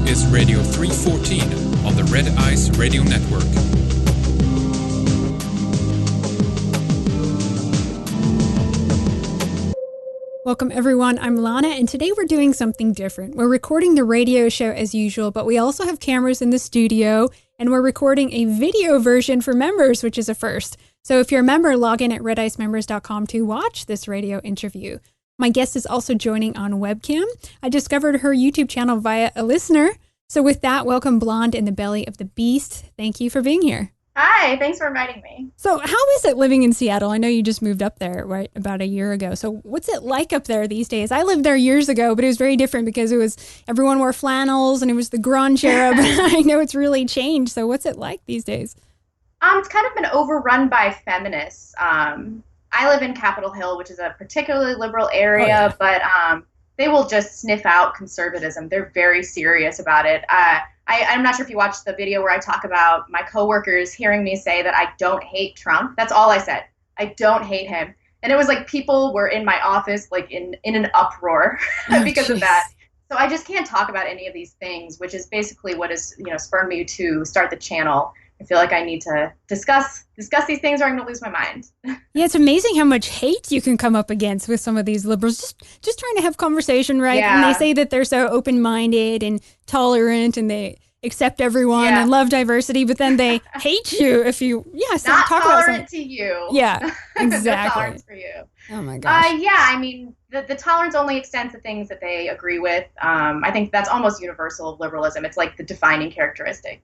is Radio 314 on the Red Ice Radio Network. Welcome everyone, I'm Lana, and today we're doing something different. We're recording the radio show as usual, but we also have cameras in the studio, and we're recording a video version for members, which is a first. So if you're a member, log in at redicemembers.com to watch this radio interview. My guest is also joining on webcam. I discovered her YouTube channel via a listener. So with that, welcome Blonde in the Belly of the Beast. Thank you for being here. Hi, thanks for inviting me. So how is it living in Seattle? I know you just moved up there, right, about a year ago. So what's it like up there these days? I lived there years ago, but it was very different because everyone wore flannels and it was the grunge era, but I know it's really changed. So what's it like these days? It's kind of been overrun by feminists. I live in Capitol Hill, which is a particularly liberal area, but they will just sniff out conservatism. They're very serious about it. I'm not sure if you watched the video where I talk about my coworkers hearing me say that I don't hate Trump. That's all I said. I don't hate him. And it was like people were in my office like in an uproar because of that. So I just can't talk about any of these things, which is basically what has spurred me to start the channel. I feel like I need to discuss these things or I'm going to lose my mind. Yeah, it's amazing how much hate you can come up against with some of these liberals. Just trying to have conversation, right? Yeah. And they say that they're so open-minded and tolerant and they accept everyone and love diversity, but then they hate you if you, not talk tolerant about to you. Yeah, exactly. No tolerance for you. Oh my gosh. I mean, the tolerance only extends to things that they agree with. I think that's almost universal of liberalism. It's like the defining characteristic,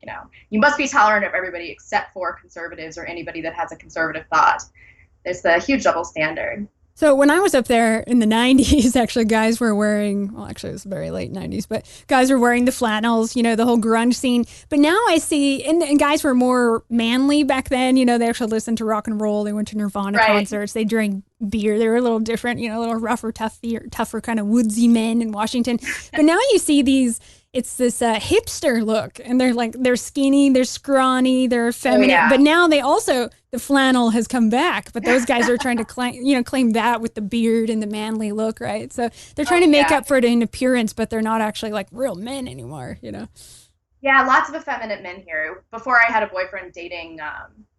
You must be tolerant of everybody except for conservatives or anybody that has a conservative thought. There's the huge double standard. So when I was up there in the 90s, actually guys were wearing, well, actually it was very late 90s, but guys were wearing the flannels, the whole grunge scene. But now I see, and guys were more manly back then, they actually listened to rock and roll. They went to Nirvana concerts. They drank beer. They were a little different, a little rougher, tougher kind of woodsy men in Washington. But now you see it's this hipster look, and they're skinny, they're scrawny, they're feminine. But now the flannel has come back. But those guys are trying to claim that with the beard and the manly look, right? So they're trying to make up for it in appearance, but they're not actually like real men anymore, Yeah, lots of effeminate men here. Before I had a boyfriend dating,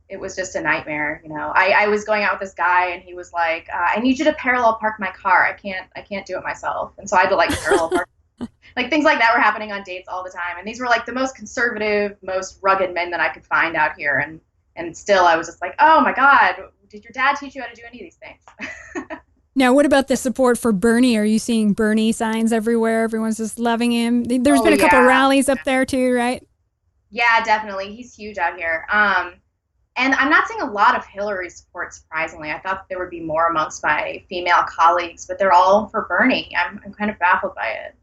it was just a nightmare. I was going out with this guy, and he was like, "I need you to parallel park my car. I can't do it myself." And so I had to parallel park. Like things like that were happening on dates all the time. And these were like the most conservative, most rugged men that I could find out here. And still I was just like, oh my God, did your dad teach you how to do any of these things? Now, what about the support for Bernie? Are you seeing Bernie signs everywhere? Everyone's just loving him. There's been a couple rallies up there too, right? Yeah, definitely. He's huge out here. And I'm not seeing a lot of Hillary support, surprisingly. I thought there would be more amongst my female colleagues, but they're all for Bernie. I'm kind of baffled by it.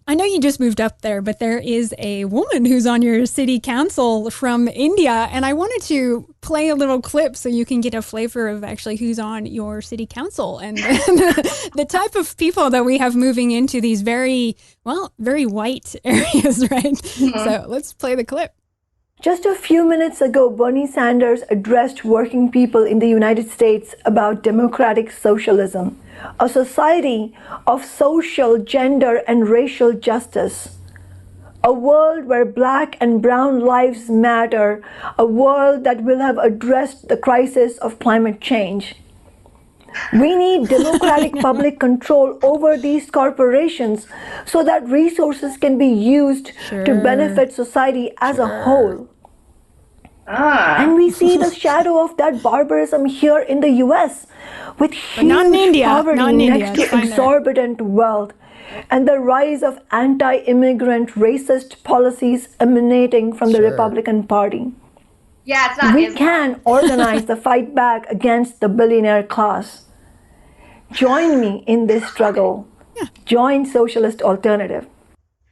I know you just moved up there, but there is a woman who's on your city council from India, and I wanted to play a little clip so you can get a flavor of actually who's on your city council and the type of people that we have moving into these very white areas, right? Mm-hmm. So let's play the clip. Just a few minutes ago, Bernie Sanders addressed working people in the United States about democratic socialism, a society of social, gender, and racial justice, a world where Black and brown lives matter, a world that will have addressed the crisis of climate change. We need democratic public control over these corporations so that resources can be used to benefit society as a whole. And we see the shadow of that barbarism here in the US with huge poverty next to exorbitant wealth and the rise of anti-immigrant racist policies emanating from the Republican Party. Yeah, it's not. We can organize the fight back against the billionaire class. Join me in this struggle. Join Socialist Alternative.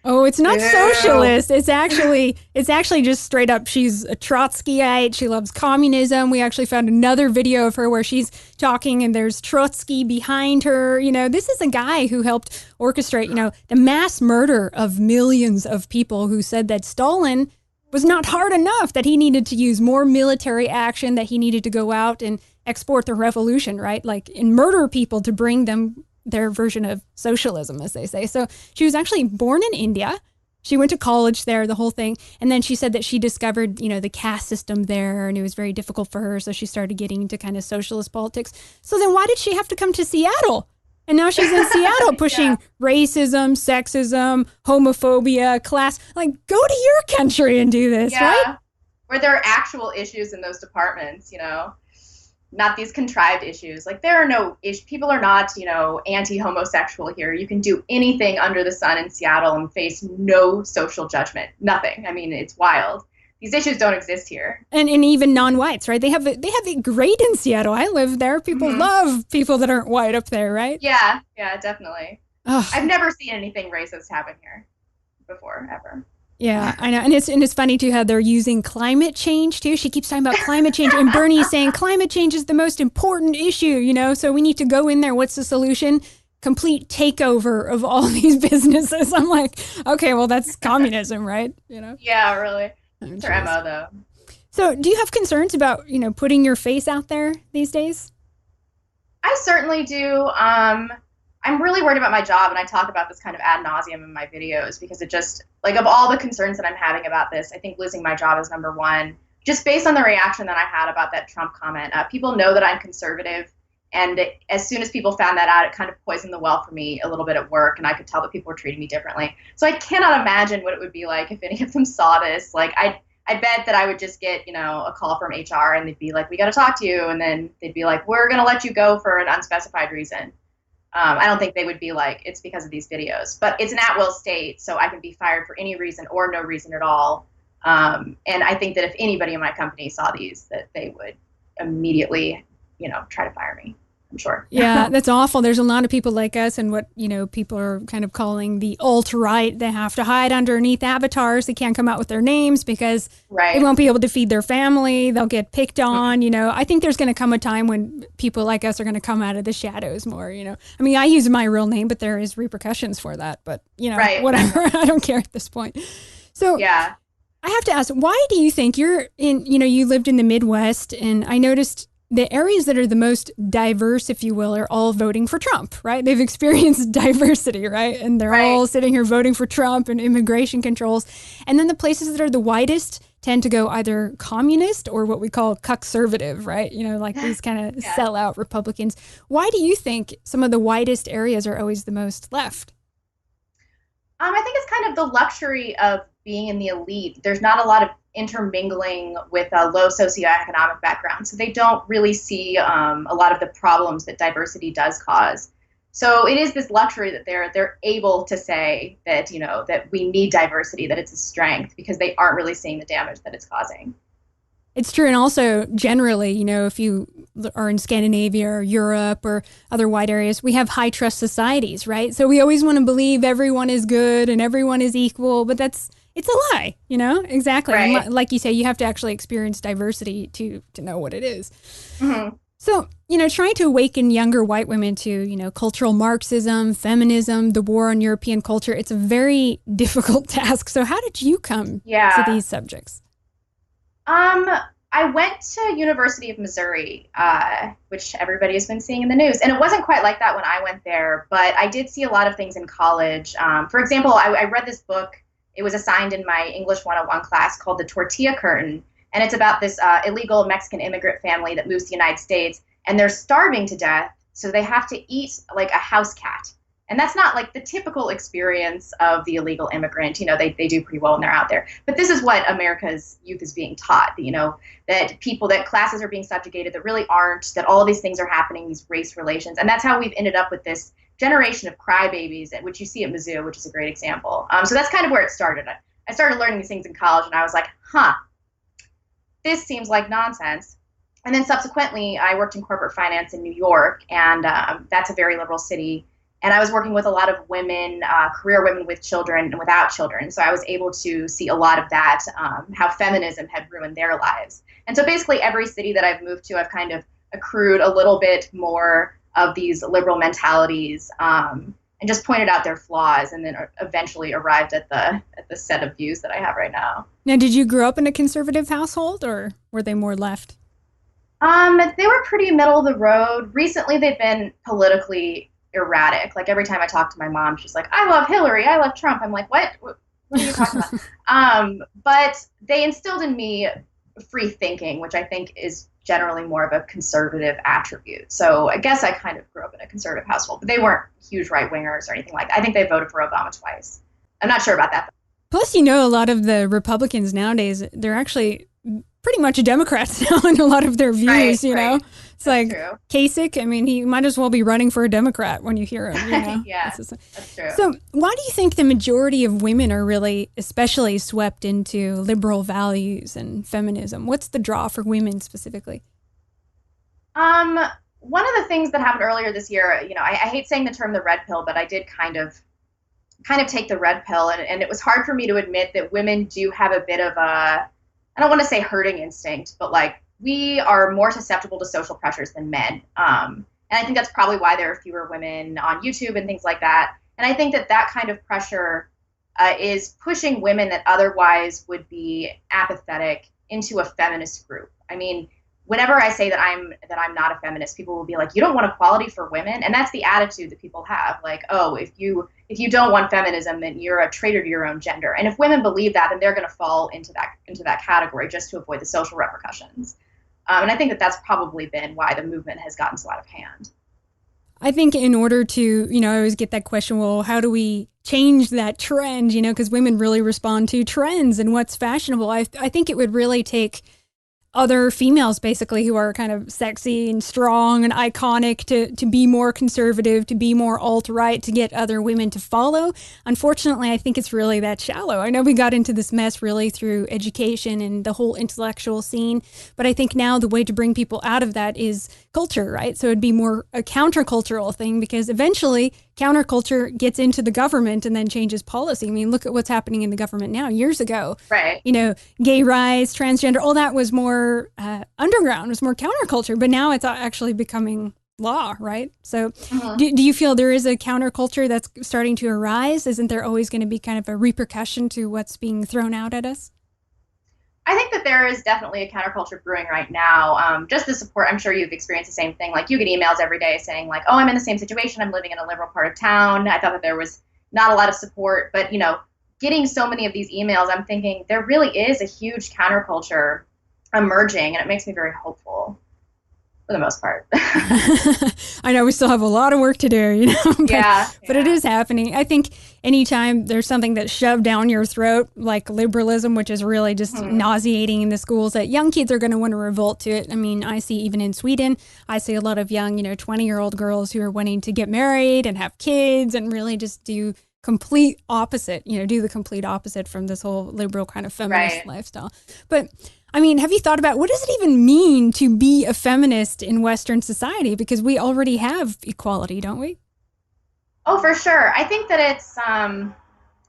Oh, it's not socialist. It's actually just straight up. She's a Trotskyite. She loves communism. We actually found another video of her where she's talking and there's Trotsky behind her. This is a guy who helped orchestrate, the mass murder of millions of people, who said that Stalin was not hard enough, that he needed to use more military action, that he needed to go out and export the revolution, right? And murder people to bring them their version of socialism, as they say. So she was actually born in India, She went to college there, the whole thing. And then she said that she discovered, the caste system there, and it was very difficult for her. So she started getting into kind of socialist politics. So then why did she have to come to Seattle? And now she's in Seattle pushing racism, sexism, homophobia, class. Like, go to your country and do this, right? Where there are actual issues in those departments, not these contrived issues. Like, there are no issues. People are not, anti-homosexual here. You can do anything under the sun in Seattle and face no social judgment. Nothing. I mean, it's wild. These issues don't exist here. And even non-whites, right? They have it great in Seattle. I live there. People love people that aren't white up there, right? Yeah, definitely. Ugh. I've never seen anything racist happen here before, ever. Yeah, I know. And it's funny, too, how they're using climate change, too. She keeps talking about climate change. And Bernie's saying climate change is the most important issue, so we need to go in there. What's the solution? Complete takeover of all these businesses. I'm like, okay, well, that's communism, right? Yeah, really. It's her MO, though. So do you have concerns about, putting your face out there these days? I certainly do. I'm really worried about my job, and I talk about this kind of ad nauseum in my videos because it just, like, of all the concerns that I'm having about this, I think losing my job is number one. Just based on the reaction that I had about that Trump comment. People know that I'm conservative, and as soon as people found that out, it kind of poisoned the well for me a little bit at work, and I could tell that people were treating me differently. So I cannot imagine what it would be like if any of them saw this. Like, I bet that I would just get, a call from HR, and they'd be like, we got to talk to you. And then they'd be like, we're going to let you go for an unspecified reason. I don't think they would be like, it's because of these videos. But it's an at-will state, so I can be fired for any reason or no reason at all. And I think that if anybody in my company saw these, that they would immediately, try to fire me. I'm sure. Yeah, that's awful. There's a lot of people like us and what, people are kind of calling the alt-right. They have to hide underneath avatars. They can't come out with their names because they won't be able to feed their family. They'll get picked on, I think there's going to come a time when people like us are going to come out of the shadows more, I mean, I use my real name, but there is repercussions for that. But, whatever. I don't care at this point. So I have to ask, why do you think you're in, you lived in the Midwest, and I noticed the areas that are the most diverse, if you will, are all voting for Trump, right? They've experienced diversity, right? And they're all sitting here voting for Trump and immigration controls. And then the places that are the widest tend to go either communist or what we call cuck-servative, right? Like these kind of sellout Republicans. Why do you think some of the widest areas are always the most left? I think it's kind of the luxury of being in the elite. There's not a lot of intermingling with a low socioeconomic background. So they don't really see a lot of the problems that diversity does cause. So it is this luxury that they're able to say that, that we need diversity, that it's a strength, because they aren't really seeing the damage that it's causing. It's true. And also generally, if you are in Scandinavia or Europe or other wide areas, we have high trust societies, right? So we always want to believe everyone is good and everyone is equal, but it's a lie, Exactly. Right. And like you say, you have to actually experience diversity to know what it is. Mm-hmm. So, trying to awaken younger white women to, cultural Marxism, feminism, the war on European culture, it's a very difficult task. So how did you come to these subjects? I went to University of Missouri, which everybody has been seeing in the news. And it wasn't quite like that when I went there, but I did see a lot of things in college. For example, I read this book. It was assigned in my English 101 class called The Tortilla Curtain. And it's about this illegal Mexican immigrant family that moves to the United States, and they're starving to death. So they have to eat like a house cat. And that's not like the typical experience of the illegal immigrant. They do pretty well when they're out there. But this is what America's youth is being taught, that classes are being subjugated that really aren't, that all of these things are happening, these race relations. And that's how we've ended up with this generation of crybabies, which you see at Mizzou, which is a great example. So that's kind of where it started. I started learning these things in college, and I was like, this seems like nonsense. And then subsequently, I worked in corporate finance in New York, and that's a very liberal city. And I was working with a lot of women, career women with children and without children. So I was able to see a lot of that, how feminism had ruined their lives. And so basically every city that I've moved to, I've kind of accrued a little bit more of these liberal mentalities and just pointed out their flaws, and then eventually arrived at the set of views that I have right now. Now, did you grow up in a conservative household, or were they more left? They were pretty middle of the road. Recently, they've been politically erratic. Like every time I talk to my mom, she's like, I love Hillary, I love Trump. I'm like, what What are you talking about? But they instilled in me free thinking, which I think is generally more of a conservative attribute. So I guess I kind of grew up in a conservative household, but they weren't huge right wingers or anything like that. I think they voted for Obama twice. I'm not sure about that. Plus, you know, a lot of the Republicans nowadays, they're actually pretty much Democrats now in a lot of their views, you know? It's That's like true. Kasich, I mean, he might as well be running for a Democrat when you hear him, you know? Yeah, that's true. So why do you think the majority of women are really especially swept into liberal values and feminism? What's the draw for women specifically? One of the things that happened earlier this year, you know, I hate saying the term the red pill, but I did kind of take the red pill, and it was hard for me to admit that women do have a bit of a, I don't want to say herding instinct, but like we are more susceptible to social pressures than men. And I think that's probably why there are fewer women on YouTube and things like that. And I think that that kind of pressure is pushing women that otherwise would be apathetic into a feminist group. I mean, whenever I say that I'm not a feminist, people will be like, "You don't want equality for women?" And that's the attitude that people have. Like, "Oh, if you don't want feminism, then you're a traitor to your own gender." And if women believe that, then they're going to fall into that category just to avoid the social repercussions. And I think that that's probably been why the movement has gotten so out of hand. I think in order to, you know, I always get that question, well, how do we change that trend, you know, because women really respond to trends and what's fashionable. I think it would really take other females basically who are kind of sexy and strong and iconic to be more conservative, to be more alt-right, to get other women to follow. Unfortunately, I think it's really that shallow. I know we got into this mess really through education and the whole intellectual scene, but I think now the way to bring people out of that is culture, right? So it'd be more a countercultural thing because eventually counterculture gets into the government and then changes policy. I mean, look at what's happening in the government now. Years ago, right? You know, gay rights, transgender, all that was more underground, was more counterculture. But now it's actually becoming law, right? So do you feel there is a counterculture that's starting to arise? Isn't there always going to be kind of a repercussion to what's being thrown out at us? I think that there is definitely a counterculture brewing right now. Just the support, I'm sure you've experienced the same thing. Like you get emails every day saying like, "Oh, I'm in the same situation. I'm living in a liberal part of town." I thought that there was not a lot of support, but you know, getting so many of these emails, I'm thinking there really is a huge counterculture emerging, and it makes me very hopeful for the most part. I know we still have a lot of work to do, you know, but it is happening. I think anytime there's something that's shoved down your throat, like liberalism, which is really just nauseating in the schools, that young kids are going to want to revolt to it. I mean, I see even in Sweden, I see a lot of young, 20-year-old girls who are wanting to get married and have kids and really just do complete opposite, do the complete opposite from this whole liberal kind of feminist lifestyle. But I mean, have you thought about what does it even mean to be a feminist in Western society? Because we already have equality, don't we? Oh, for sure. I think that it's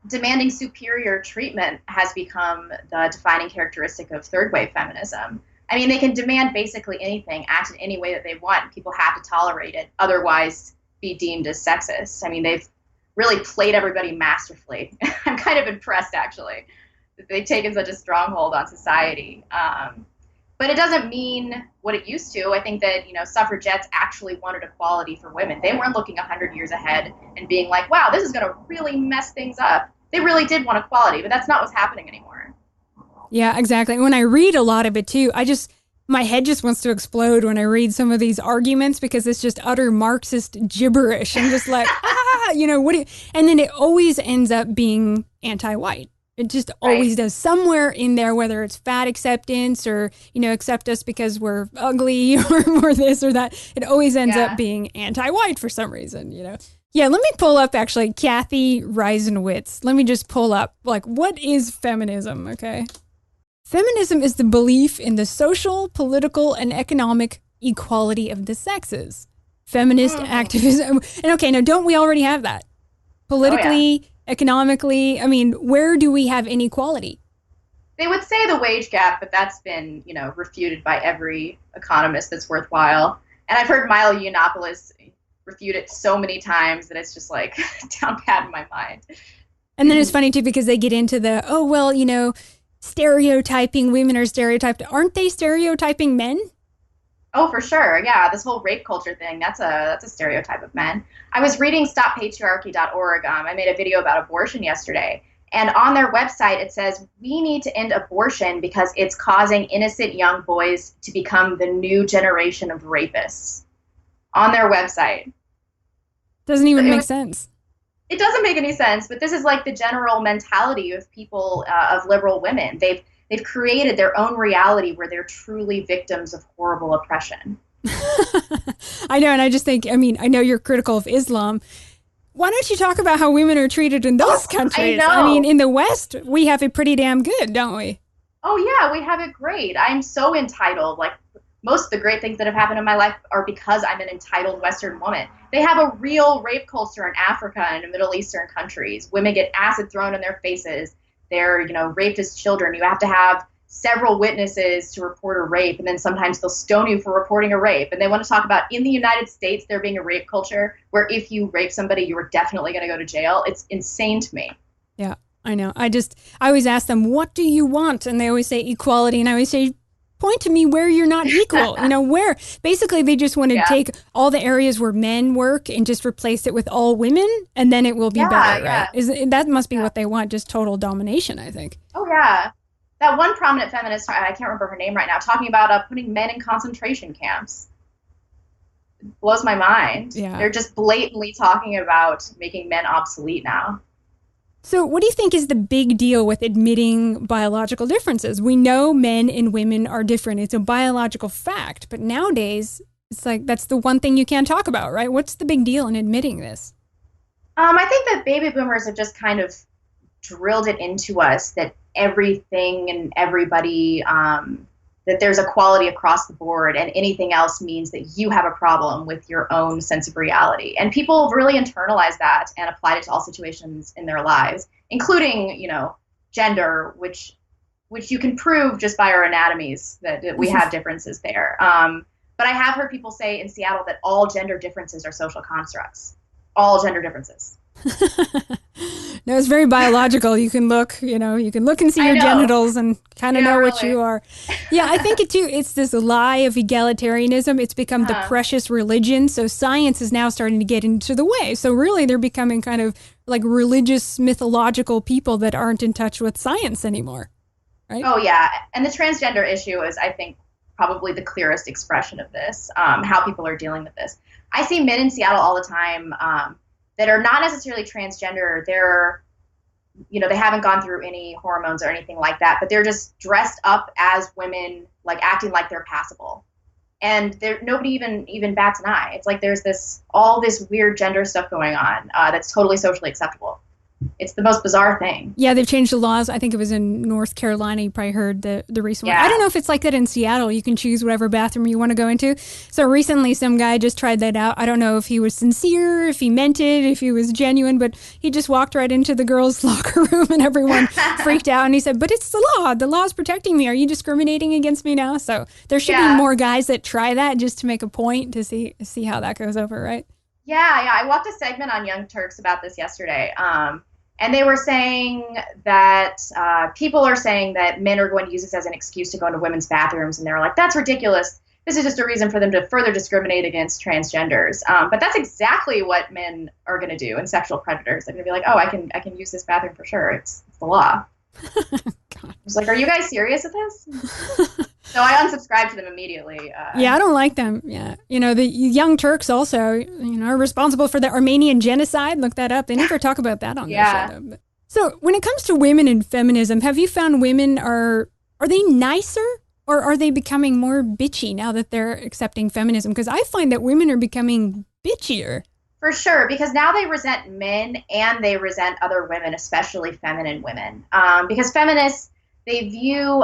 demanding superior treatment has become the defining characteristic of third wave feminism. I mean, they can demand basically anything, act in any way that they want. People have to tolerate it, otherwise be deemed as sexist. I mean, they've really played everybody masterfully. I'm kind of impressed, actually, that they've taken such a stronghold on society. But it doesn't mean what it used to. I think that, suffragettes actually wanted equality for women. They weren't looking 100 years ahead and being like, wow, this is going to really mess things up. They really did want equality, but that's not what's happening anymore. Yeah, exactly. When I read a lot of it too, my head just wants to explode when I read some of these arguments because it's just utter Marxist gibberish. I'm just like, and then it always ends up being anti-white. It just always does somewhere in there, whether it's fat acceptance or, accept us because we're ugly or this or that. It always ends up being anti-white for some reason, Yeah, let me pull up actually Kathy Reisenwitz. Let me just pull up what is feminism, okay? Feminism is the belief in the social, political, and economic equality of the sexes. Feminist activism. And okay, now don't we already have that? Politically, economically, I mean, where do we have inequality? They would say the wage gap, but that's been, refuted by every economist that's worthwhile. And I've heard Milo Yiannopoulos refute it so many times that it's just down pat in my mind. And then it's funny too, because they get into the, stereotyping, women are stereotyped. Aren't they stereotyping men? Oh, for sure. Yeah, this whole rape culture thing, that's a stereotype of men. I was reading stoppatriarchy.org. I made a video about abortion yesterday, And on their website, it says, we need to end abortion because it's causing innocent young boys to become the new generation of rapists. On their website. Doesn't even make sense. It doesn't make any sense, but this is like the general mentality of people, of liberal women. They've created their own reality where they're truly victims of horrible oppression. I know, and I just think, I mean, I know you're critical of Islam. Why don't you talk about how women are treated in those countries? I mean, in the West, we have it pretty damn good, don't we? Oh, yeah, we have it great. I'm so entitled. Like, most of the great things that have happened in my life are because I'm an entitled Western woman. They have a real rape culture in Africa and in Middle Eastern countries. Women get acid thrown in their faces. They're, raped as children. You have to have several witnesses to report a rape, and then sometimes they'll stone you for reporting a rape. And they want to talk about, in the United States, there being a rape culture where if you rape somebody, you are definitely going to go to jail. It's insane to me. Yeah, I know. I always ask them, what do you want? And they always say equality. And I always say, point to me where you're not equal. Where basically they just want to take all the areas where men work and just replace it with all women, and then it will be better, right? That must be what they want, just total domination, I think. Oh, yeah. That one prominent feminist, I can't remember her name right now, talking about putting men in concentration camps. It blows my mind. Yeah. They're just blatantly talking about making men obsolete now. So what do you think is the big deal with admitting biological differences? We know men and women are different. It's a biological fact. But nowadays, it's like that's the one thing you can't talk about, right? What's the big deal in admitting this? I think that baby boomers have just kind of drilled it into us that everything and everybody, that there's equality across the board, and anything else means that you have a problem with your own sense of reality. And people have really internalized that and applied it to all situations in their lives, including, gender, which you can prove just by our anatomies that we have differences there. But I have heard people say in Seattle that all gender differences are social constructs. All gender differences. No, it's very biological. You can look, you can look and see your genitals and kind of know what you are. Yeah, I think it's this lie of egalitarianism. It's become the precious religion. So science is now starting to get into the way. So really they're becoming kind of like religious, mythological people that aren't in touch with science anymore. Right? Oh, yeah. And the transgender issue is, I think, probably the clearest expression of this, how people are dealing with this. I see men in Seattle all the time that are not necessarily transgender. They're, they haven't gone through any hormones or anything like that, but they're just dressed up as women, like acting like they're passable. And nobody even bats an eye. It's like there's all this weird gender stuff going on that's totally socially acceptable. It's the most bizarre thing. Yeah, they've changed the laws. I think it was in North Carolina. You probably heard the recent one. I don't know if it's like that in Seattle. You can choose whatever bathroom you want to go into. So recently some guy just tried that out. I don't know if he was sincere, if he meant it, if he was genuine, but he just walked right into the girls' locker room and everyone freaked out. And he said, but it's the law. The law's protecting me. Are you discriminating against me now? So there should be more guys that try that just to make a point to see how that goes over, right? Yeah. I watched a segment on Young Turks about this yesterday. And they were saying that people are saying that men are going to use this as an excuse to go into women's bathrooms. And they're like, that's ridiculous. This is just a reason for them to further discriminate against transgenders. But that's exactly what men are going to do, and sexual predators. They're going to be like, oh, I can use this bathroom for sure. It's the law. I was like, are you guys serious with this? So I unsubscribed to them immediately. Yeah, I don't like them. Yeah. The Young Turks also, are responsible for the Armenian genocide. Look that up. They never talk about that on their show. But. So when it comes to women and feminism, have you found women are they nicer, or are they becoming more bitchy now that they're accepting feminism? Because I find that women are becoming bitchier. For sure, because now they resent men and they resent other women, especially feminine women. Because feminists, they view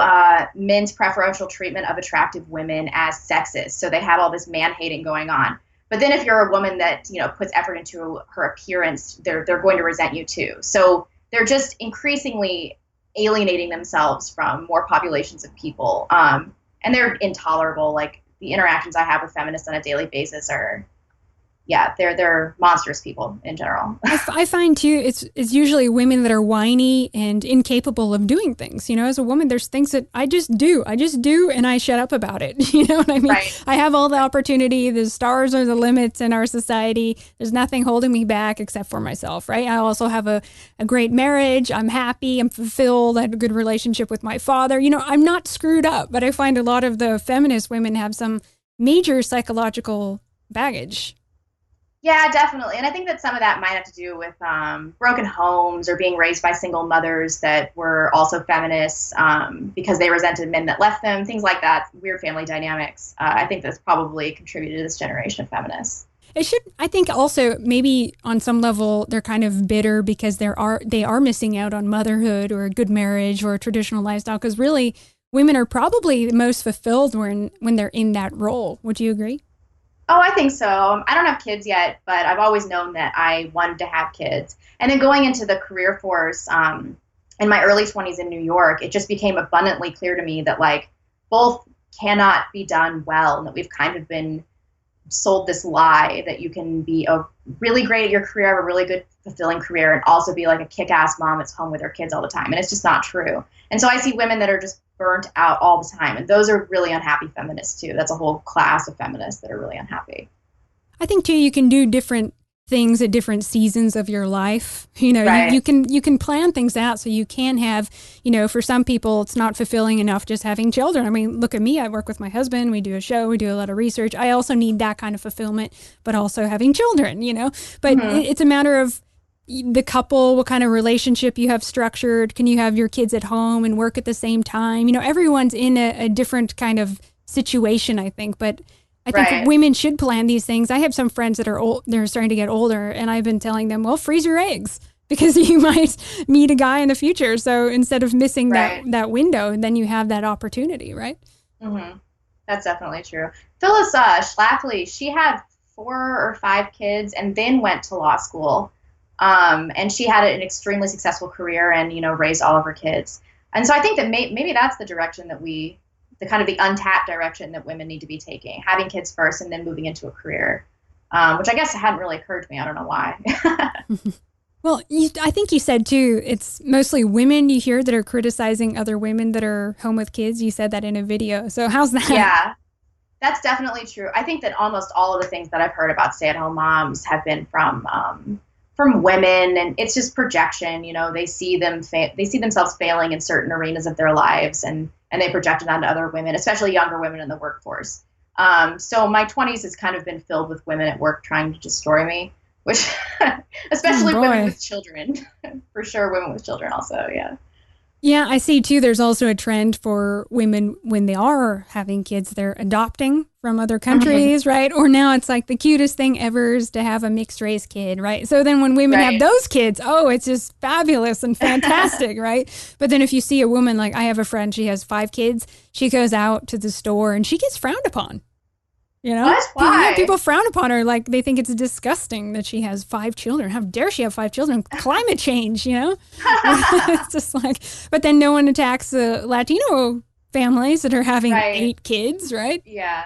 men's preferential treatment of attractive women as sexist. So they have all this man-hating going on. But then if you're a woman that, puts effort into her appearance, they're going to resent you too. So they're just increasingly alienating themselves from more populations of people. And they're intolerable. Like, the interactions I have with feminists on a daily basis are yeah, they're monstrous people in general. I find too, it's usually women that are whiny and incapable of doing things. You know, as a woman, there's things that I just do, and I shut up about it. You know what I mean? Right. I have all the opportunity. The stars are the limits in our society. There's nothing holding me back except for myself, right? I also have a great marriage. I'm happy. I'm fulfilled. I have a good relationship with my father. You know, I'm not screwed up, but I find a lot of the feminist women have some major psychological baggage. Yeah, definitely. And I think that some of that might have to do with broken homes or being raised by single mothers that were also feminists because they resented men that left them, things like that, weird family dynamics. I think that's probably contributed to this generation of feminists. It should, I think also maybe on some level they're kind of bitter because they are missing out on motherhood or a good marriage or a traditional lifestyle, because really women are probably the most fulfilled when they're in that role. Would you agree? Oh, I think so. I don't have kids yet, but I've always known that I wanted to have kids. And then going into the career force in my early 20s in New York, it just became abundantly clear to me that like both cannot be done well, and that we've kind of been sold this lie that you can be a really great at your career, have a really good fulfilling career, and also be like a kick-ass mom that's home with her kids all the time. And it's just not true. And so I see women that are just burnt out all the time. And those are really unhappy feminists too. That's a whole class of feminists that are really unhappy. I think too, you can do different things at different seasons of your life. You know, Right. you can plan things out so you can have, you know, for some people it's not fulfilling enough just having children. I mean, look at me, I work with my husband, we do a show, we do a lot of research. I also need that kind of fulfillment, but also having children, you know. But it's a matter of the couple, what kind of relationship you have structured. Can you have your kids at home and work at the same time? You know, everyone's in a different kind of situation, I think. But I think Right. women should plan these things. I have some friends that are old, they're starting to get older, and I've been telling them, well, freeze your eggs because you might meet a guy in the future. So instead of missing Right. that window, then you have that opportunity, right? Mm-hmm. That's definitely true. Phyllis Schlafly, she had 4 or 5 kids and then went to law school. And she had an extremely successful career and, you know, raised all of her kids. And so I think that maybe that's the direction that the kind of the untapped direction that women need to be taking, having kids first and then moving into a career, which I guess hadn't really occurred to me. I don't know why. Well, I think you said too, it's mostly women you hear that are criticizing other women that are home with kids. You said that in a video. So how's that? Yeah, that's definitely true. I think that almost all of the things that I've heard about stay-at-home moms have been from women, and it's just projection. You know, they see themselves failing in certain arenas of their lives, and they project it onto other women, especially younger women in the workforce. So my 20s has kind of been filled with women at work trying to destroy me, which especially women with children, for sure. Women with children also, yeah. Yeah, I see too. There's also a trend for women when they are having kids, they're adopting from other countries, right? Or now it's like the cutest thing ever is to have a mixed race kid, right? So then when women have those kids, oh, it's just fabulous and fantastic, right? But then if you see a woman, like I have a friend, she has 5 kids, she goes out to the store and she gets frowned upon. You know, why? People frown upon her, like they think it's disgusting that she has 5 children. How dare she have 5 children? Climate change, you know? It's just like, but then no one attacks the Latino families that are having 8 kids, right? Yeah,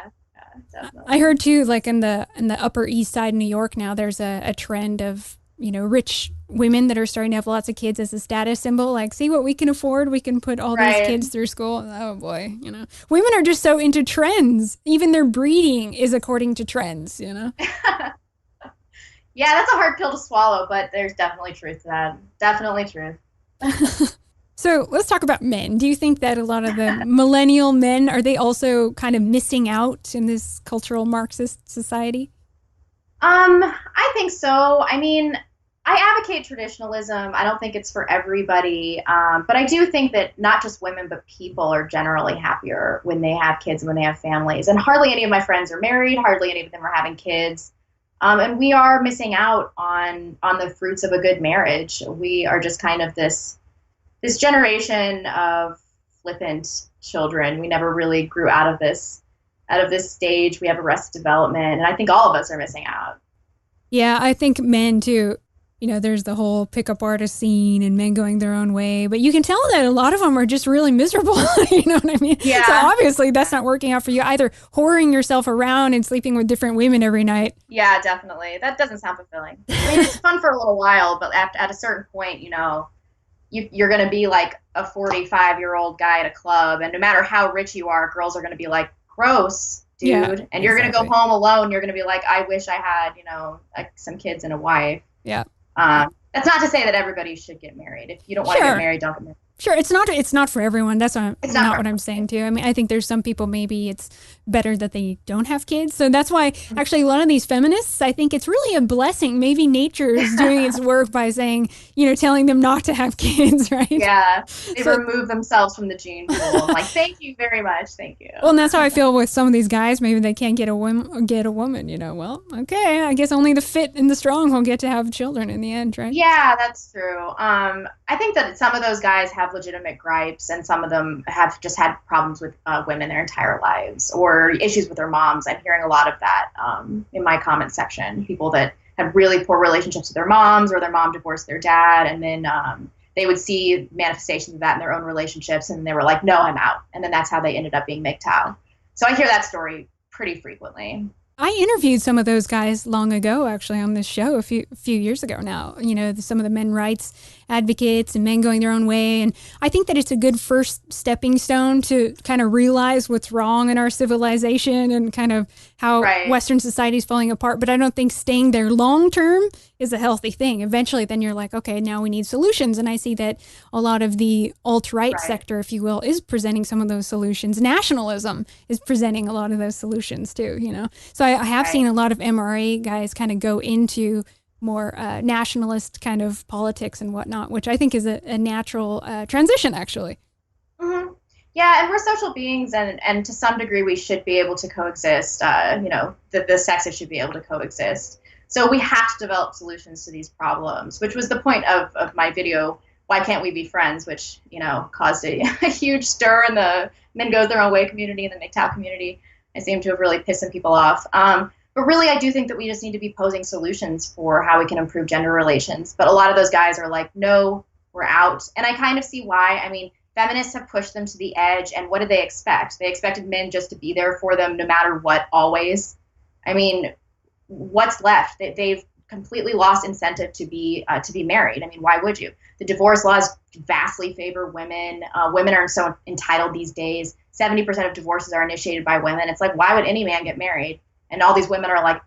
definitely. I heard too, like in the Upper East Side of New York now, there's a trend of, you know, rich women that are starting to have lots of kids as a status symbol. Like, see what we can afford. We can put all these kids through school. Oh boy, you know, women are just so into trends. Even their breeding is according to trends, you know? Yeah, that's a hard pill to swallow, but there's definitely truth to that. Definitely truth. So let's talk about men. Do you think that a lot of the millennial men, are they also kind of missing out in this cultural Marxist society? I think so. I mean, I advocate traditionalism. I don't think it's for everybody. But I do think that not just women, but people are generally happier when they have kids and when they have families. And hardly any of my friends are married. Hardly any of them are having kids. And we are missing out on the fruits of a good marriage. We are just kind of this generation of flippant children. We never really grew out of this stage. We have arrested development, and I think all of us are missing out. Yeah, I think men too. there's the whole pickup artist scene and men going their own way. But you can tell that a lot of them are just really miserable. You know what I mean? Yeah. So obviously that's not working out for you, either whoring yourself around and sleeping with different women every night. Yeah, definitely. That doesn't sound fulfilling. I mean, it's fun for a little while, but at a certain point, you're going to be like a 45-year-old guy at a club. And no matter how rich you are, girls are going to be like, gross, dude. Yeah, and you're going to go home alone. You're going to be like, I wish I had, like some kids and a wife. Yeah. That's not to say that everybody should get married. If you don't want to get married, don't get married. Sure, it's not for everyone. That's not what I'm saying too. I mean, I think there's some people maybe it's better that they don't have kids. So that's why actually a lot of these feminists, I think it's really a blessing. Maybe nature is doing its work by saying, telling them not to have kids, right? Yeah, they remove themselves from the gene pool. I'm like, thank you very much, thank you. Well, and that's how I feel with some of these guys. Maybe they can't get a woman. Well, okay, I guess only the fit and the strong will get to have children in the end, right? Yeah, that's true. I think that some of those guys have legitimate gripes, and some of them have just had problems with women their entire lives, or issues with their moms. I'm hearing a lot of that in my comment section. People that have really poor relationships with their moms, or their mom divorced their dad, and then they would see manifestations of that in their own relationships, and they were like, no, I'm out. And then that's how they ended up being MGTOW. So I hear that story pretty frequently. I interviewed some of those guys long ago, actually, on this show a few years ago now. Some of the men rights advocates and men going their own way. And I think that it's a good first stepping stone to kind of realize what's wrong in our civilization and kind of how Western society is falling apart. But I don't think staying there long term is a healthy thing. Eventually, then you're like, okay, now we need solutions. And I see that a lot of the alt-right sector, if you will, is presenting some of those solutions. Nationalism is presenting a lot of those solutions too, So I have seen a lot of MRA guys kind of go into more nationalist kind of politics and whatnot, which I think is a natural transition, actually. Mm-hmm. Yeah, and we're social beings, and to some degree we should be able to coexist. The sexes should be able to coexist. So we have to develop solutions to these problems, which was the point of my video, Why Can't We Be Friends, which, caused a huge stir in the Men Go Their Own Way community and the MGTOW community. I seem to have really pissed some people off. But really, I do think that we just need to be posing solutions for how we can improve gender relations. But a lot of those guys are like, no, we're out. And I kind of see why. I mean, feminists have pushed them to the edge. And what did they expect? They expected men just to be there for them no matter what, always. I mean, what's left? They've completely lost incentive to be married. I mean, why would you? The divorce laws vastly favor women. Women are so entitled these days. 70% of divorces are initiated by women. It's like, why would any man get married? And all these women are like,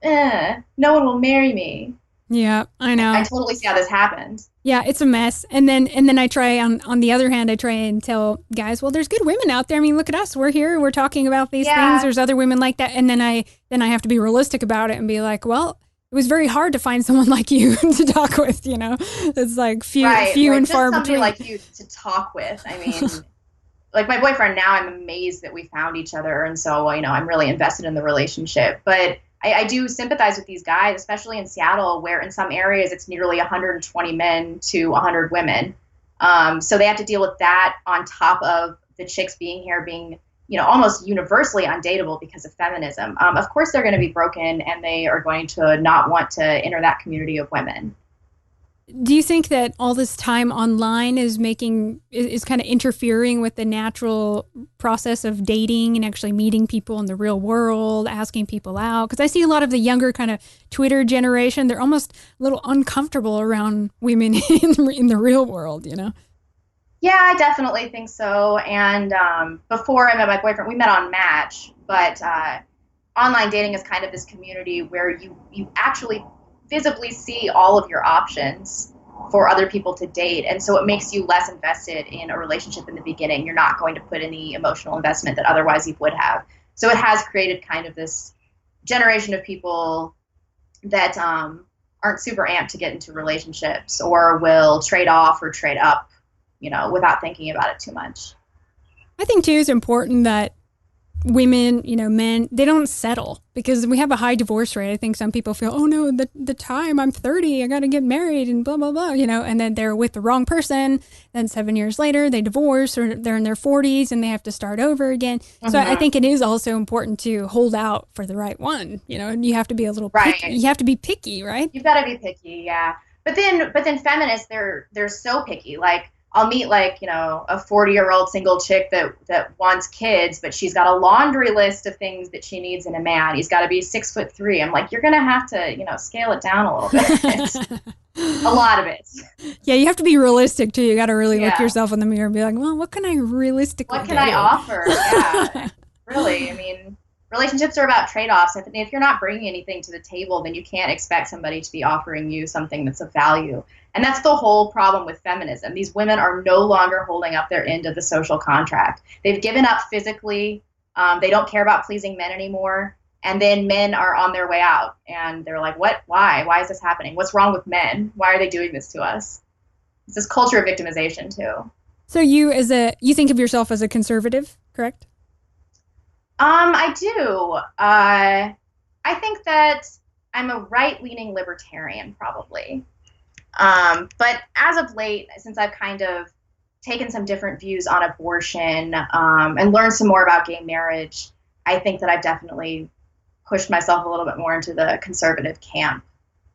no one will marry me. Yeah, I know. I totally see how this happens. Yeah, it's a mess. And then I try on the other hand, I try and tell guys, well, there's good women out there. I mean, look at us. We're here. We're talking about these things. There's other women like that. And then I have to be realistic about it and be like, well, it was very hard to find someone like you to talk with, It's like few and far between. Like you to talk with. I mean, like my boyfriend now, I'm amazed that we found each other. And so, I'm really invested in the relationship. But I do sympathize with these guys, especially in Seattle, where in some areas it's nearly 120 men to 100 women. So they have to deal with that on top of the chicks being here being, almost universally undateable because of feminism. Of course, they're going to be broken and they are going to not want to enter that community of women. Do you think that all this time online is kind of interfering with the natural process of dating and actually meeting people in the real world, asking people out? Because I see a lot of the younger kind of Twitter generation, they're almost a little uncomfortable around women in the real world, Yeah, I definitely think so. And before I met my boyfriend, we met on Match, but online dating is kind of this community where you actually visibly see all of your options for other people to date. And so it makes you less invested in a relationship in the beginning. You're not going to put any emotional investment that otherwise you would have. So it has created kind of this generation of people that aren't super amped to get into relationships or will trade off or trade up, without thinking about it too much. I think too it's important that women, men, they don't settle because we have a high divorce rate. I think some people feel, oh no, the time I'm 30, I got to get married and blah, blah, blah, and then they're with the wrong person. Then 7 years later, they divorce or they're in their 40s and they have to start over again. Mm-hmm. So I think it is also important to hold out for the right one, and you have to be a little picky. You have to be picky, right? You've got to be picky. Yeah. but then feminists, they're so picky. Like I'll meet like, a 40-year-old single chick that wants kids, but she's got a laundry list of things that she needs in a man. He's got to be 6'3". I'm like, you're gonna have to, scale it down a little bit. A lot of it. Yeah, you have to be realistic too. You got to really look yourself in the mirror and be like, well, what can I realistically What can I offer? Yeah, really. I mean, relationships are about trade-offs. If you're not bringing anything to the table, then you can't expect somebody to be offering you something that's of value. And that's the whole problem with feminism. These women are no longer holding up their end of the social contract. They've given up physically. They don't care about pleasing men anymore. And then men are on their way out. And they're like, what? Why? Why is this happening? What's wrong with men? Why are they doing this to us? It's this culture of victimization, too. So you think of yourself as a conservative, correct? I do. I think that I'm a right-leaning libertarian, probably. But as of late, since I've kind of taken some different views on abortion and learned some more about gay marriage, I think that I've definitely pushed myself a little bit more into the conservative camp,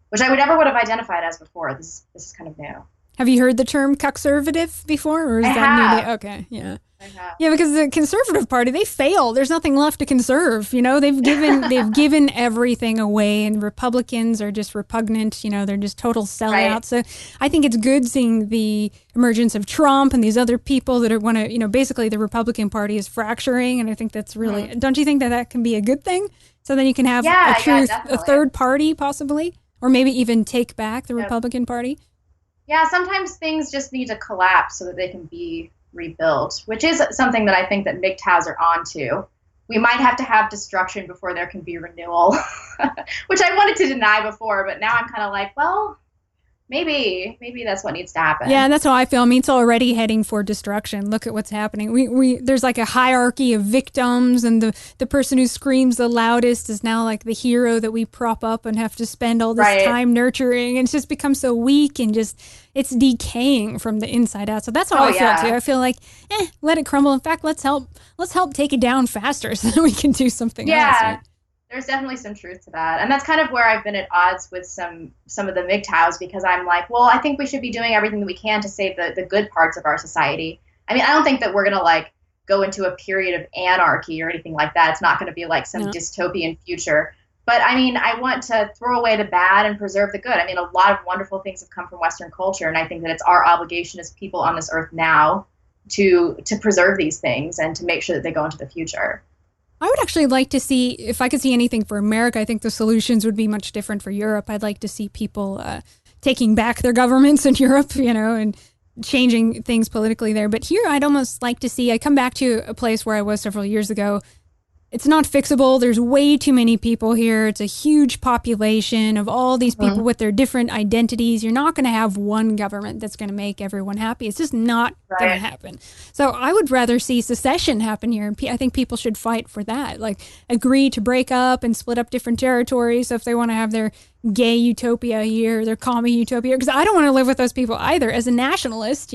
which I never would have identified as before. This is kind of new. Have you heard the term conservative before, or is I that have. new? Okay, yeah. I have. Yeah, because the Conservative Party, they fail. There's nothing left to conserve. They've given everything away, and Republicans are just repugnant. They're just total sellouts. Right. So I think it's good seeing the emergence of Trump and these other people that want to, basically the Republican Party is fracturing, and I think that's really. Don't you think that can be a good thing? So then you can have a third party possibly, or maybe even take back the Republican Party. Yeah, sometimes things just need to collapse so that they can be rebuilt, which is something that I think that MGTOWs are onto. We might have to have destruction before there can be renewal, which I wanted to deny before, but now I'm kind of like, well, maybe that's what needs to happen. Yeah, that's how I feel. I mean, it's already heading for destruction. Look at what's happening. We there's like a hierarchy of victims, and the person who screams the loudest is now like the hero that we prop up and have to spend all this time nurturing, and it's just become so weak and just it's decaying from the inside out. So that's how I feel too. I feel like, let it crumble. In fact, let's help take it down faster so that we can do something else. Right? There's definitely some truth to that. And that's kind of where I've been at odds with some of the MGTOWs, because I'm like, well, I think we should be doing everything that we can to save the good parts of our society. I mean, I don't think that we're going to like go into a period of anarchy or anything like that. It's not going to be like some dystopian future. But I mean, I want to throw away the bad and preserve the good. I mean, a lot of wonderful things have come from Western culture. And I think that it's our obligation as people on this earth now to preserve these things and to make sure that they go into the future. I would actually like to see, if I could see anything for America, I think the solutions would be much different for Europe. I'd like to see people taking back their governments in Europe, and changing things politically there. But here, I'd almost like to see, I come back to a place where I was several years ago. It's not fixable. There's way too many people here. It's a huge population of all these people with their different identities. You're not going to have one government that's going to make everyone happy. It's just not going to happen. So I would rather see secession happen here. And I think people should fight for that. Like agree to break up and split up different territories. So if they want to have their gay utopia here, their commie utopia, because I don't want to live with those people either as a nationalist,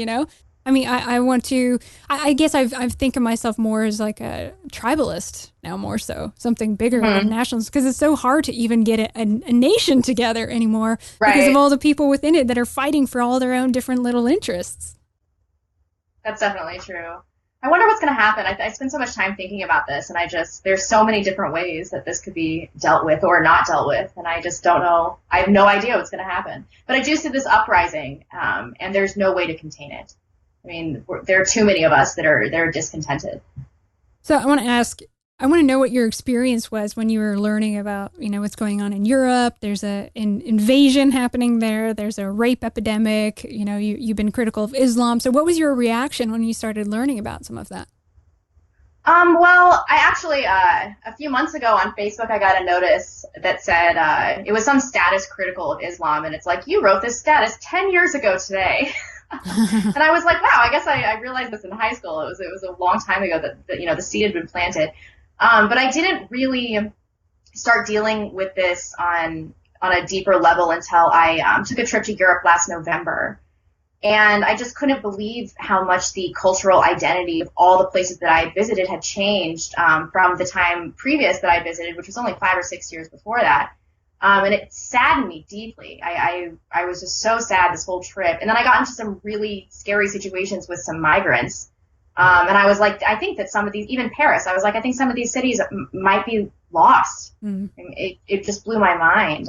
I mean, I want to, I guess I think of myself more as like a tribalist now, more so, something bigger than nationalist, because it's so hard to even get a nation together anymore because of all the people within it that are fighting for all their own different little interests. That's definitely true. I wonder what's going to happen. I spend so much time thinking about this, and there's so many different ways that this could be dealt with or not dealt with, and I just don't know. I have no idea what's going to happen. But I do see this uprising, and there's no way to contain it. I mean, there are too many of us that are discontented. So I want to know what your experience was when you were learning about, what's going on in Europe. There's an invasion happening there. There's a rape epidemic. You've been critical of Islam. So what was your reaction when you started learning about some of that? Well, I actually, a few months ago on Facebook, I got a notice that said it was some status critical of Islam. And it's like, you wrote this status 10 years ago today. And I was like, wow, I guess I realized this in high school. It was a long time ago that the seed had been planted. But I didn't really start dealing with this on a deeper level until I took a trip to Europe last November. And I just couldn't believe how much the cultural identity of all the places that I had visited had changed from the time previous that I visited, which was only 5 or 6 years before that. And it saddened me deeply. I was just so sad this whole trip. And then I got into some really scary situations with some migrants. And I was like, I think that some of these, even Paris, I was like, I think some of these cities might be lost. Mm. It just blew my mind.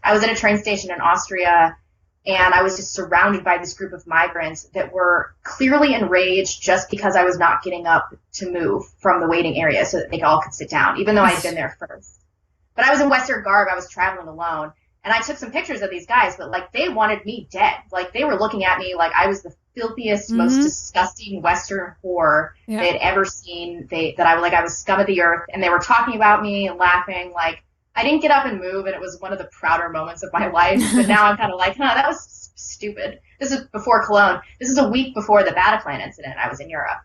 I was at a train station in Austria, and I was just surrounded by this group of migrants that were clearly enraged just because I was not getting up to move from the waiting area so that they all could sit down, even though I'd been there first. But I was in Western garb. I was traveling alone. And I took some pictures of these guys, but like they wanted me dead. Like they were looking at me like I was the filthiest, most disgusting Western whore they'd ever seen. I was scum of the earth, and they were talking about me and laughing. Like I didn't get up and move, and it was one of the prouder moments of my life. But now I'm kind of like, that was stupid. This is before Cologne. This is a week before the Bataclan incident. I was in Europe.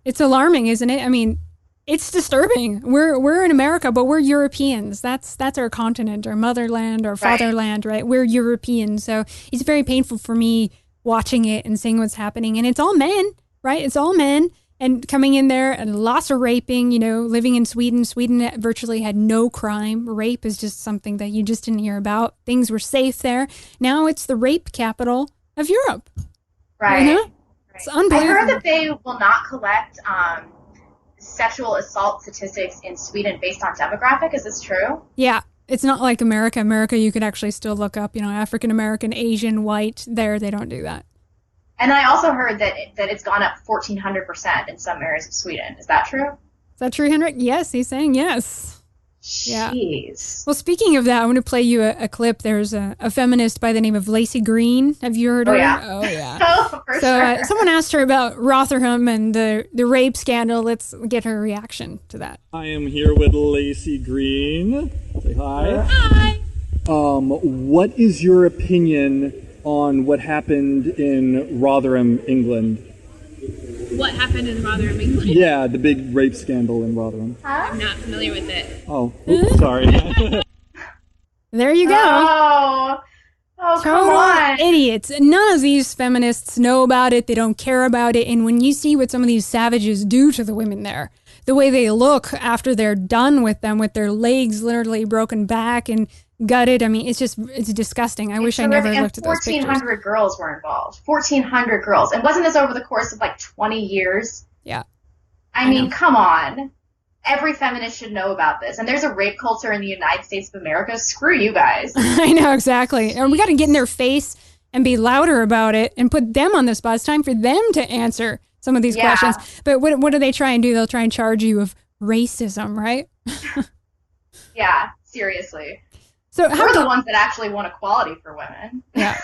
It's alarming, isn't it? I mean, it's disturbing. We're in America, but we're Europeans. That's our continent, our motherland, our fatherland, right? We're Europeans. So it's very painful for me watching it and seeing what's happening. And it's all men, right? It's all men. And coming in there and lots of raping, living in Sweden. Sweden virtually had no crime. Rape is just something that you just didn't hear about. Things were safe there. Now it's the rape capital of Europe. Right. It's unbelievable. I heard that they will not collect sexual assault statistics in Sweden based on demographic. Is this true? Yeah. It's not like America. America, you could actually still look up, African American, Asian, white. There, they don't do that. And I also heard that it's gone up 1,400% in some areas of Sweden. Is that true? Is that true, Henrik? Yes, he's saying yes. Jeez. Yeah. Well, speaking of that, I want to play you a clip. There's a feminist by the name of Lacey Green. Have you heard of her? Oh, yeah. For sure. Someone asked her about Rotherham and the rape scandal. Let's get her reaction to that. I am here with Lacey Green. Say hi. Hi. What is your opinion on what happened in Rotherham, England? What happened in Rotherham, England? Yeah, the big rape scandal in Rotherham. I'm not familiar with it. Oh, oops, sorry. There you go. Oh, come on. Idiots. None of these feminists know about it. They don't care about it. And when you see what some of these savages do to the women there, the way they look after they're done with them, with their legs literally broken back and gutted. I mean, it's disgusting. I wish I never looked at those pictures. 1,400 girls were involved. 1,400 girls. And wasn't this over the course of like 20 years? Yeah. I mean, come on. Every feminist should know about this. And there's a rape culture in the United States of America. Screw you guys. I know, exactly. And we got to get in their face and be louder about it and put them on the spot. It's time for them to answer some of these questions. But what do they try and do? They'll try and charge you of racism, right? Yeah, seriously. So we're the ones that actually want equality for women. Yeah,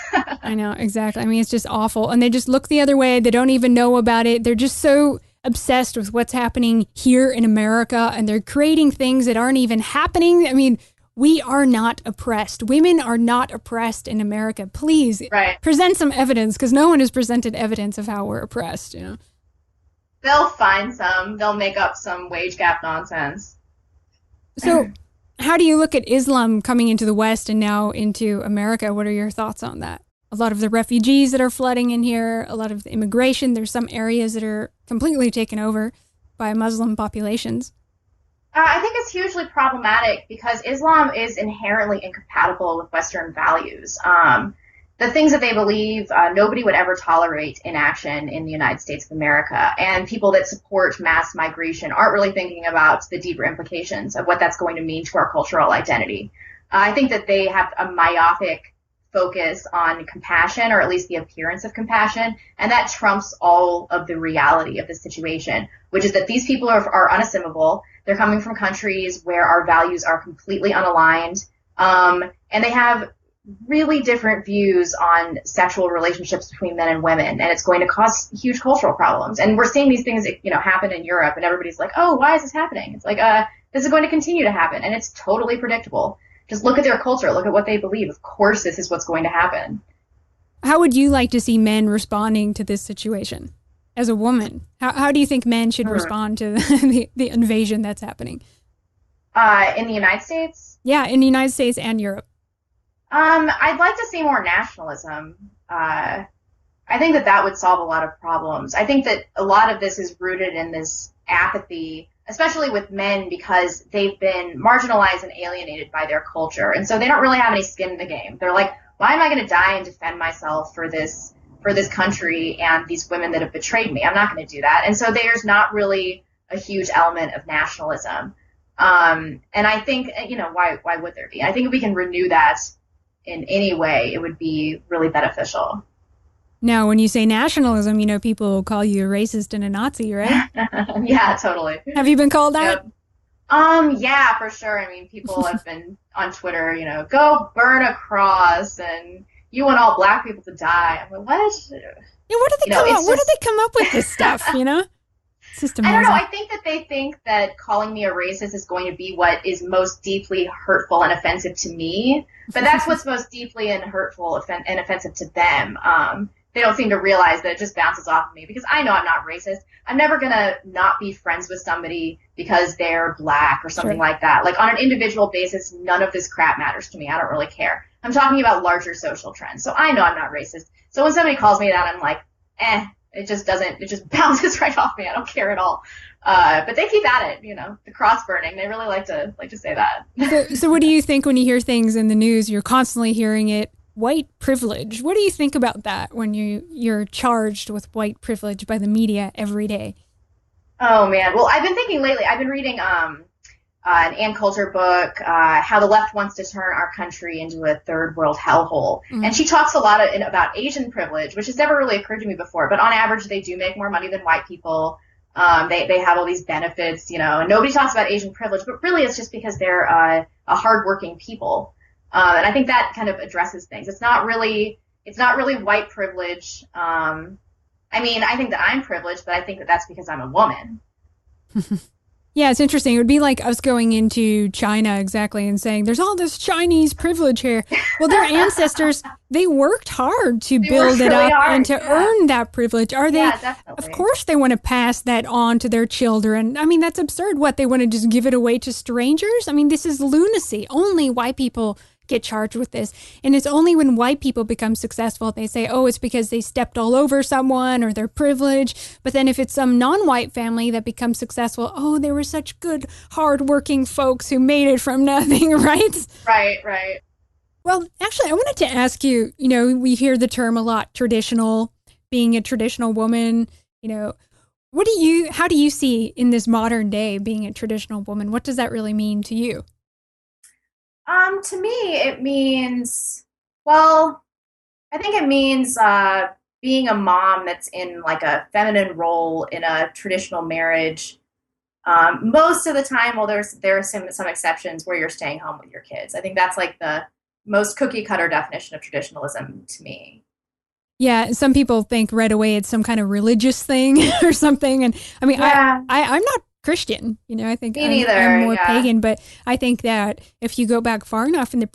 I know, exactly. I mean, it's just awful. And they just look the other way. They don't even know about it. They're just so obsessed with what's happening here in America, and they're creating things that aren't even happening. I mean, we are not oppressed. Women are not oppressed in America. Please present some evidence, because no one has presented evidence of how we're oppressed, They'll find some. They'll make up some wage gap nonsense. So how do you look at Islam coming into the West and now into America? What are your thoughts on that? A lot of the refugees that are flooding in here, a lot of the immigration, there's some areas that are completely taken over by Muslim populations. I think it's hugely problematic because Islam is inherently incompatible with Western values. The things that they believe, nobody would ever tolerate in action in the United States of America. And people that support mass migration aren't really thinking about the deeper implications of what that's going to mean to our cultural identity. I think that they have a myopic focus on compassion, or at least the appearance of compassion, and that trumps all of the reality of the situation, which is that these people are unassimilable. They're coming from countries where our values are completely unaligned, and they have really different views on sexual relationships between men and women, and it's going to cause huge cultural problems. And we're seeing these things, happen in Europe, and everybody's like, "Oh, why is this happening?" It's like, this is going to continue to happen, and it's totally predictable. Just look at their culture, look at what they believe. Of course, this is what's going to happen. How would you like to see men responding to this situation? As a woman, how do you think men should respond to the invasion that's happening? In the United States? Yeah, in the United States and Europe. I'd like to see more nationalism. I I think that that would solve a lot of problems. I think that a lot of this is rooted in this apathy, especially with men, because they've been marginalized and alienated by their culture. And so they don't really have any skin in the game. They're like, why am I going to die and defend myself for this country and these women that have betrayed me? I'm not going to do that. And so there's not really a huge element of nationalism. And I think, why would there be? I think if we can renew that in any way, it would be really beneficial. Now, when you say nationalism, people call you a racist and a Nazi, right? Yeah, totally. Have you been called that? Yep. Yeah, for sure. I mean, people have been on Twitter, go burn a cross and you want all black people to die. I'm like, what? Yeah, where do they come up with this stuff, It's just amazing. I don't know. I think that they think that calling me a racist is going to be what is most deeply hurtful and offensive to me. But that's what's most deeply and hurtful and offensive to them. They don't seem to realize that it just bounces off of me because I know I'm not racist. I'm never going to not be friends with somebody because they're black or something like that. Like, on an individual basis, none of this crap matters to me. I don't really care. I'm talking about larger social trends. So I know I'm not racist. So when somebody calls me that, I'm like, it just bounces right off me. I don't care at all. But they keep at it, the cross burning. They really like to say that. So what do you think when you hear things in the news? You're constantly hearing it. White privilege. What do you think about that when you're charged with white privilege by the media every day? Oh man. Well, I've been thinking lately. I've been reading an Ann Coulter book, How the Left Wants to Turn Our Country into a Third World Hellhole. Mm-hmm. And she talks a lot about Asian privilege, which has never really occurred to me before. But on average, they do make more money than white people. They have all these benefits, and nobody talks about Asian privilege, but really it's just because they're a hardworking people. And I think that kind of addresses things. It's not really white privilege. I think that I'm privileged, but I think that that's because I'm a woman. Yeah, it's interesting. It would be like us going into China exactly and saying, there's all this Chinese privilege here. Well, their ancestors, they worked hard to build it up and to earn that privilege. Yeah, definitely. Of course they want to pass that on to their children. I mean, that's absurd. What, they want to just give it away to strangers? I mean, this is lunacy. Only white people get charged with this. And it's only when white people become successful, they say, oh, it's because they stepped all over someone or they're privileged. But then if it's some non-white family that becomes successful, oh, they were such good, hardworking folks who made it from nothing, right? Right. Well, actually, I wanted to ask you, we hear the term a lot, traditional, being a traditional woman, how do you see in this modern day being a traditional woman? What does that really mean to you? To me, it means, I think it means being a mom that's in like a feminine role in a traditional marriage. Most of the time, there are some exceptions where you're staying home with your kids. I think that's like the most cookie cutter definition of traditionalism to me. Yeah, some people think right away it's some kind of religious thing or something. And I mean, yeah. I'm not Christian, I think I'm more pagan, but I think that if you go back far enough in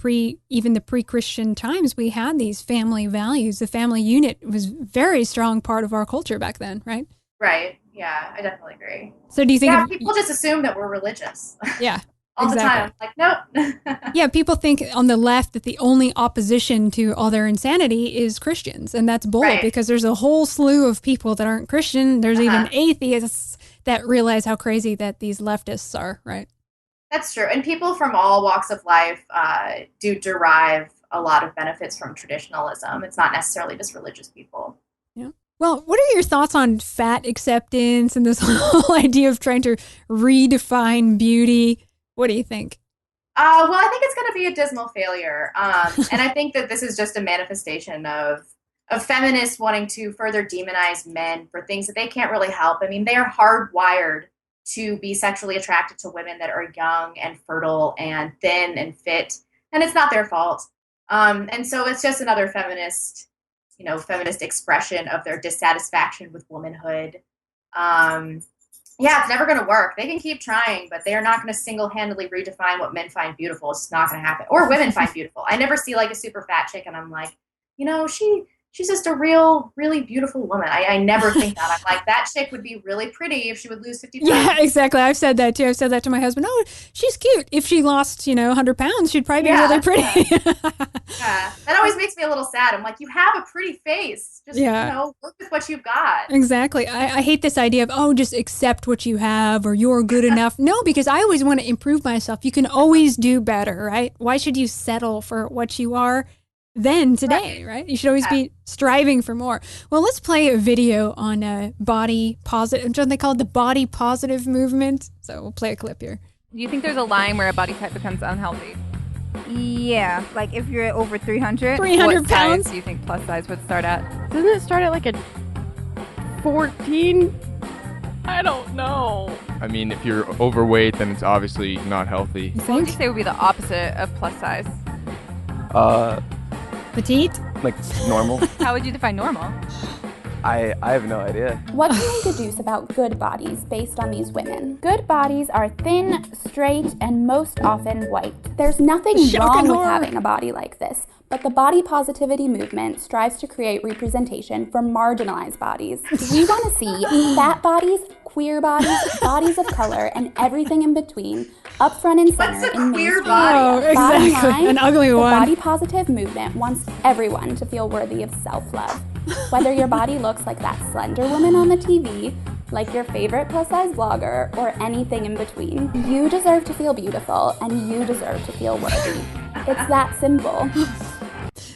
even the pre-Christian times, we had these family values. The family unit was a very strong part of our culture back then, right? Right. Yeah, I definitely agree. So do you think people just assume that we're religious? Yeah. All exactly. The time. Like, nope. Yeah, people think on the left that the only opposition to all their insanity is Christians, and that's bull because there's a whole slew of people that aren't Christian. There's even atheists that realize how crazy that these leftists are, right? That's true. And people from all walks of life do derive a lot of benefits from traditionalism. It's not necessarily just religious people. Yeah. Well, what are your thoughts on fat acceptance and this whole idea of trying to redefine beauty? What do you think? Well, I think it's going to be a dismal failure. And I think that this is just a manifestation of feminists wanting to further demonize men for things that they can't really help. I mean, they are hardwired to be sexually attracted to women that are young and fertile and thin and fit, and it's not their fault. And so it's just another feminist expression of their dissatisfaction with womanhood. Yeah, it's never going to work. They can keep trying, but they are not going to single-handedly redefine what men find beautiful. It's not going to happen. Or women find beautiful. I never see like a super fat chick and I'm like, she's just a really beautiful woman. I never think that. I'm like, that chick would be really pretty if she would lose 50 pounds. Yeah, exactly. I've said that too. I've said that to my husband. Oh, she's cute. If she lost, 100 pounds, she'd probably be really pretty. Yeah. That always makes me a little sad. I'm like, you have a pretty face. Just, work with what you've got. Exactly. I hate this idea of, just accept what you have or you're good enough. No, because I always want to improve myself. You can always do better, right? Why should you settle for what you are then today, right? You should always be striving for more. Well, let's play a video on body positive. Don't they call it the body positive movement? So we'll play a clip here. Do you think there's a line where a body type becomes unhealthy? Yeah, like if you're over 300. 300 what pounds? size do you think plus size would start at? Doesn't it start at like a 14? I don't know. I mean, if you're overweight, then it's obviously not healthy. What would you say would be the opposite of plus size? Petite? Like normal? How would you define normal? I have no idea. What can we deduce about good bodies based on these women? Good bodies are thin, straight, and most often white. There's nothing wrong with having a body like this, but the body positivity movement strives to create representation for marginalized bodies. We want to see fat bodies, queer bodies, bodies of color, and everything in between up front and center in queer mainstream body? media. Exactly. Bottom line, An ugly the one. body positive movement wants everyone to feel worthy of self-love. Whether your body looks like that slender woman on the TV, like your favorite plus-size blogger, or anything in between, you deserve to feel beautiful, and you deserve to feel worthy. It's that simple.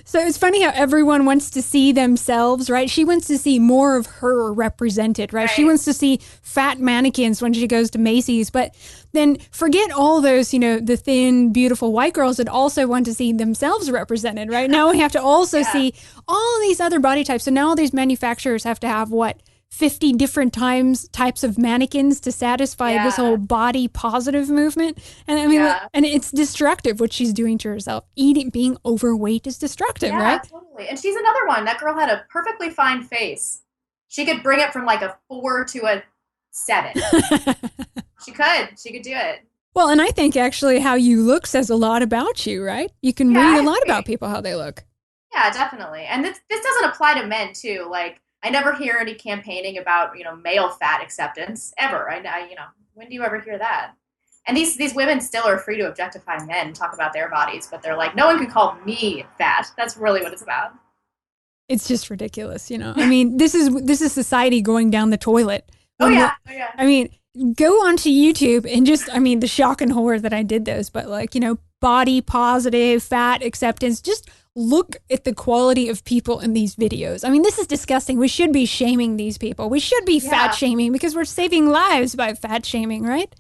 So it's funny how everyone wants to see themselves, right? She wants to see more of her represented, right? She wants to see fat mannequins when she goes to Macy's. But then forget all those, the thin, beautiful white girls that also want to see themselves represented, right? Now we have to also see all these other body types. So now all these manufacturers have to have 50 different types of mannequins to satisfy this whole body positive movement. And I mean, and it's destructive what she's doing to herself. Being overweight is destructive, right? Totally. And she's another one. That girl had a perfectly fine face. She could bring it from like a 4 to a 7. She could do it. Well, and I think actually how you look says a lot about you, right? You can read a lot about people, how they look. Yeah, definitely. And this doesn't apply to men too. Like, I never hear any campaigning about, male fat acceptance ever. When do you ever hear that? And these women still are free to objectify men and talk about their bodies, but they're like, no one can call me fat. That's really what it's about. It's just ridiculous, I mean, this is society going down the toilet. Oh yeah. I mean, go onto YouTube and the shock and horror that I did those, but body positive, fat acceptance, just look at the quality of people in these videos. I mean, this is disgusting. We should be shaming these people. We should be fat shaming because we're saving lives by fat shaming, right?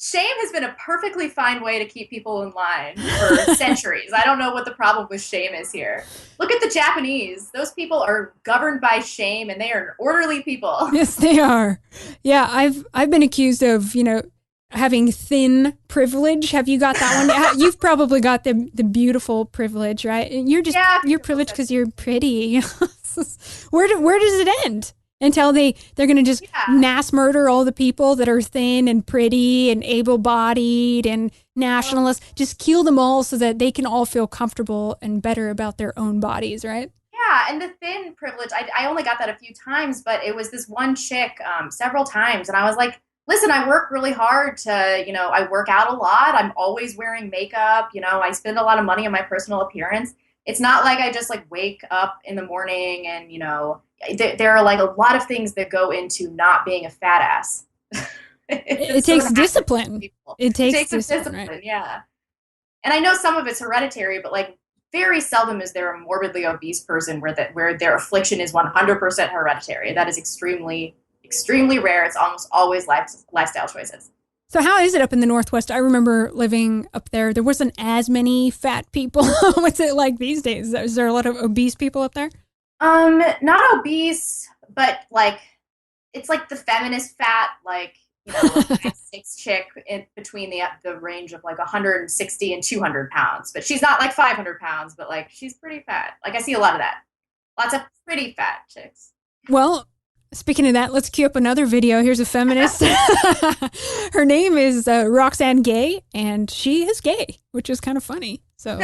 Shame has been a perfectly fine way to keep people in line for centuries. I don't know what the problem with shame is here. Look at the Japanese. Those people are governed by shame and they are orderly people. Yes, they are. Yeah, I've been accused of, having thin privilege. Have you got that one? You've probably got the beautiful privilege, right? You're privileged because you're pretty. Where does it end? Until they're going to just mass murder all the people that are thin and pretty and able-bodied and nationalists. Just kill them all so that they can all feel comfortable and better about their own bodies, right? Yeah, and the thin privilege, I only got that a few times, but it was this one chick several times, and I was like, listen, I work really hard to, I work out a lot. I'm always wearing makeup. I spend a lot of money on my personal appearance. It's not like I just wake up in the morning and, there are a lot of things that go into not being a fat ass. It takes discipline. It takes discipline, right? Yeah. And I know some of it's hereditary, but very seldom is there a morbidly obese person where their affliction is 100% hereditary. That is extremely rare. It's almost always lifestyle choices. So how is it up in the Northwest? I remember living up there. There wasn't as many fat people. What's it like these days? Is there a lot of obese people up there? Not obese, but it's like the feminist fat, a 6 chick in between the range of 160 and 200 pounds. But she's not 500 pounds, but she's pretty fat. I see a lot of that. Lots of pretty fat chicks. Well, speaking of that, let's cue up another video. Here's a feminist. Her name is Roxanne Gay, and she is gay, which is kind of funny. So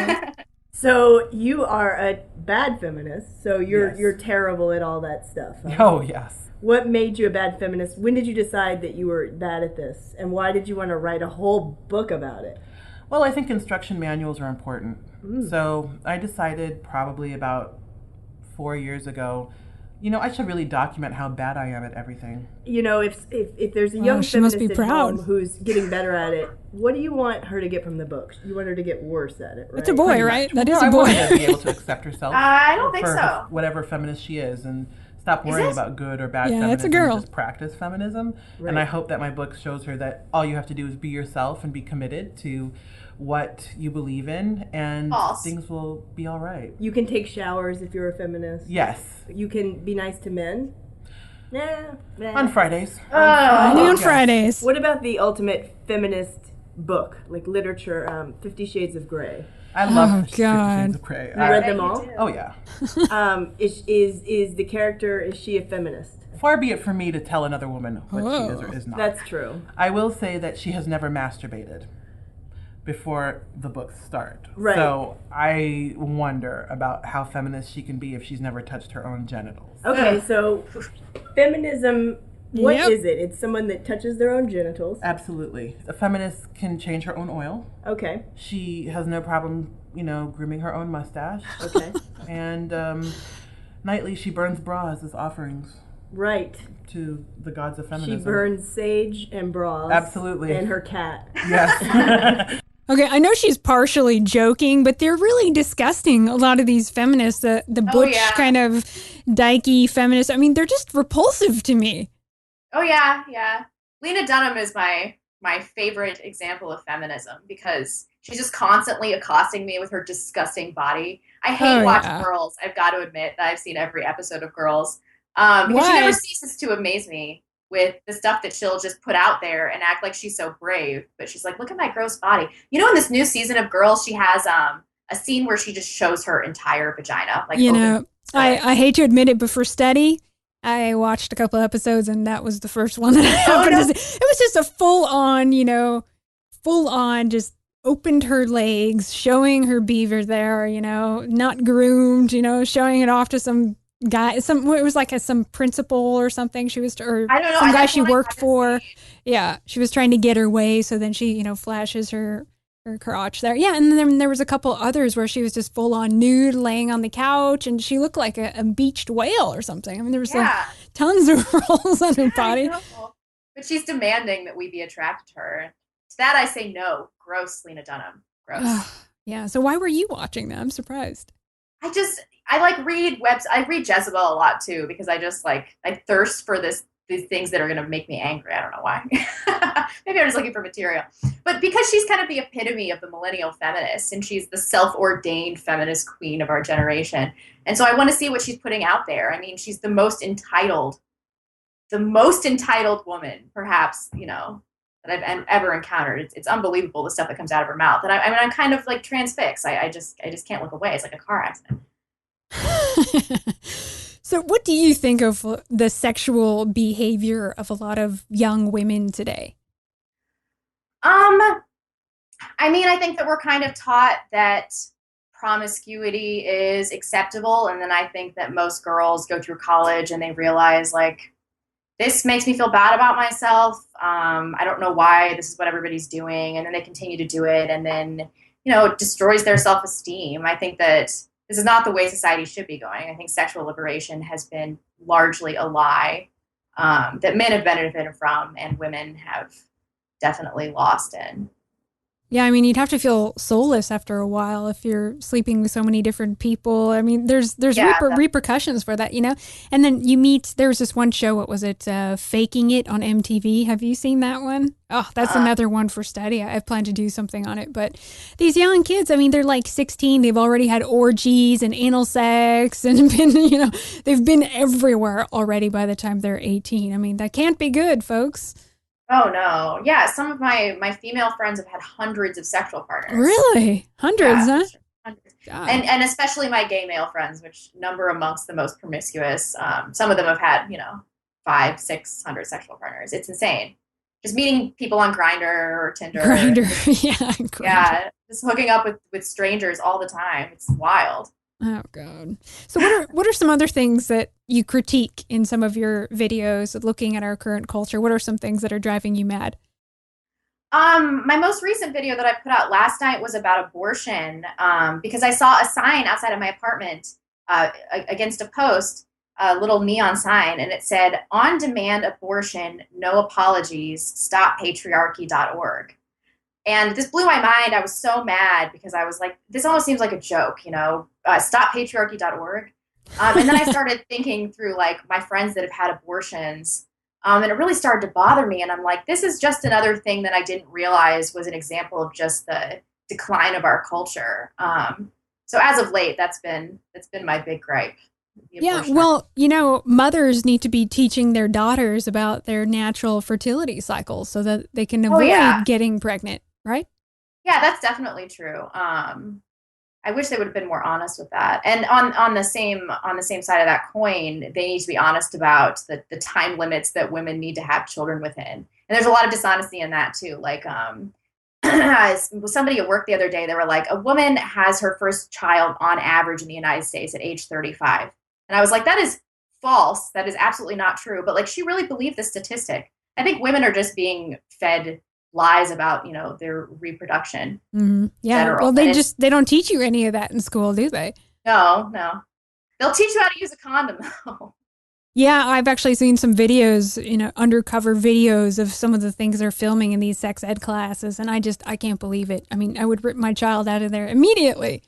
So you are a bad feminist. So you're terrible at all that stuff. Huh? Oh, yes. What made you a bad feminist? When did you decide that you were bad at this? And why did you want to write a whole book about it? Well, I think instruction manuals are important. So I decided probably about 4 years ago, I should really document how bad I am at everything. If there's a young feminist at home who's getting better at it, what do you want her to get from the book? You want her to get worse at it, right? It's a boy, right? That is a I boy. want her to be able to accept herself. I don't think for so. Whatever feminist she is, and stop worrying about good or bad feminism. It's a girl. Just practice feminism. Right. And I hope that my book shows her that all you have to do is be yourself and be committed to what you believe in, and things will be all right. You can take showers if you're a feminist. Yes. You can be nice to men. Nah. On Fridays. Only on Fridays. What about the ultimate feminist book, like literature, 50 Shades of Grey? I love 50 Shades of Grey. You read them all? Oh, yeah. Is the character, is she a feminist? Far be it from me to tell another woman what she is or is not. That's true. I will say that she has never masturbated before the books start. Right. So I wonder about how feminist she can be if she's never touched her own genitals. Okay, so feminism, what is it? It's someone that touches their own genitals. Absolutely. A feminist can change her own oil. Okay. She has no problem, grooming her own mustache. Okay. And nightly she burns bras as offerings. Right. To the gods of feminism. She burns sage and bras. Absolutely. And her cat. Yes. Okay, I know she's partially joking, but they're really disgusting. A lot of these feminists, the butch kind of dykey feminists. I mean, they're just repulsive to me. Oh yeah. Lena Dunham is my favorite example of feminism because she's just constantly accosting me with her disgusting body. I hate watching Girls. I've got to admit that I've seen every episode of Girls. Because she never ceases to amaze me with the stuff that she'll just put out there and act like she's so brave. But she's like, look at my gross body. In this new season of Girls, she has a scene where she just shows her entire vagina. I hate to admit it, but for study, I watched a couple episodes and that was the first one that I happened to see. It was just a full on, just opened her legs, showing her beaver there, not groomed, showing it off to some guy, it was like some principal or something. She was, or I don't know, some guy she worked for. Yeah, she was trying to get her way, so then she, flashes her crotch there. Yeah, and then there was a couple others where she was just full on nude, laying on the couch, and she looked like a beached whale or something. I mean, there was tons of rolls on her body. But she's demanding that we be attracted to her. To that I say no. Gross, Lena Dunham. Gross. Yeah. So why were you watching that? I'm surprised. I read I read Jezebel a lot too because I just I thirst for these things that are going to make me angry. I don't know why. Maybe I'm just looking for material. But because she's kind of the epitome of the millennial feminist and she's the self-ordained feminist queen of our generation. And so I want to see what she's putting out there. I mean, she's the most entitled woman, perhaps, that I've ever encountered. It's unbelievable the stuff that comes out of her mouth. And I'm kind of transfixed. I just can't look away. It's like a car accident. So what do you think of the sexual behavior of a lot of young women today? I think that we're kind of taught that promiscuity is acceptable. And then I think that most girls go through college and they realize this makes me feel bad about myself. I don't know why this is what everybody's doing. And then they continue to do it. And then, it destroys their self-esteem. I think that this is not the way society should be going. I think sexual liberation has been largely a lie that men have benefited from and women have definitely lost in. Yeah, I mean, you'd have to feel soulless after a while if you're sleeping with so many different people. I mean, there's repercussions for that, And then there was this one show, what was it, Faking It on MTV. Have you seen that one? Oh, that's another one for study. I've planned to do something on it. But these young kids, I mean, they're 16. They've already had orgies and anal sex and been, they've been everywhere already by the time they're 18. I mean, that can't be good, folks. Oh, no. Yeah, some of my female friends have had hundreds of sexual partners. Really? Hundreds, huh? Hundreds. And especially my gay male friends, which number amongst the most promiscuous. Some of them have had, 500-600 sexual partners. It's insane. Just meeting people on Grindr or Tinder. Grindr, yeah. Yeah, just hooking up with strangers all the time. It's wild. Oh God. So what are some other things that you critique in some of your videos looking at our current culture? What are some things that are driving you mad? My most recent video that I put out last night was about abortion, because I saw a sign outside of my apartment against a post, a little neon sign, and it said, "On-demand abortion, no apologies, stoppatriarchy.org." And this blew my mind. I was so mad because I was like, this almost seems like a joke, stoppatriarchy.org. And then I started thinking through like my friends that have had abortions, and it really started to bother me. And I'm like, this is just another thing that I didn't realize was an example of just the decline of our culture. So as of late, that's been my big gripe. Yeah, well, mothers need to be teaching their daughters about their natural fertility cycles so that they can avoid getting pregnant, right? Yeah, that's definitely true. I wish they would have been more honest with that. And on the same side of that coin, they need to be honest about the time limits that women need to have children within. And there's a lot of dishonesty in that too. Like somebody at work the other day, they were like, a woman has her first child on average in the United States at age 35. And I was like, that is false. That is absolutely not true. But like, she really believed this statistic. I think women are just being fed lies about, their reproduction. Mm-hmm. Yeah. Well, they don't teach you any of that in school, do they? No. They'll teach you how to use a condom though. Yeah, I've actually seen some videos, undercover videos of some of the things they're filming in these sex ed classes. And I can't believe it. I mean, I would rip my child out of there immediately.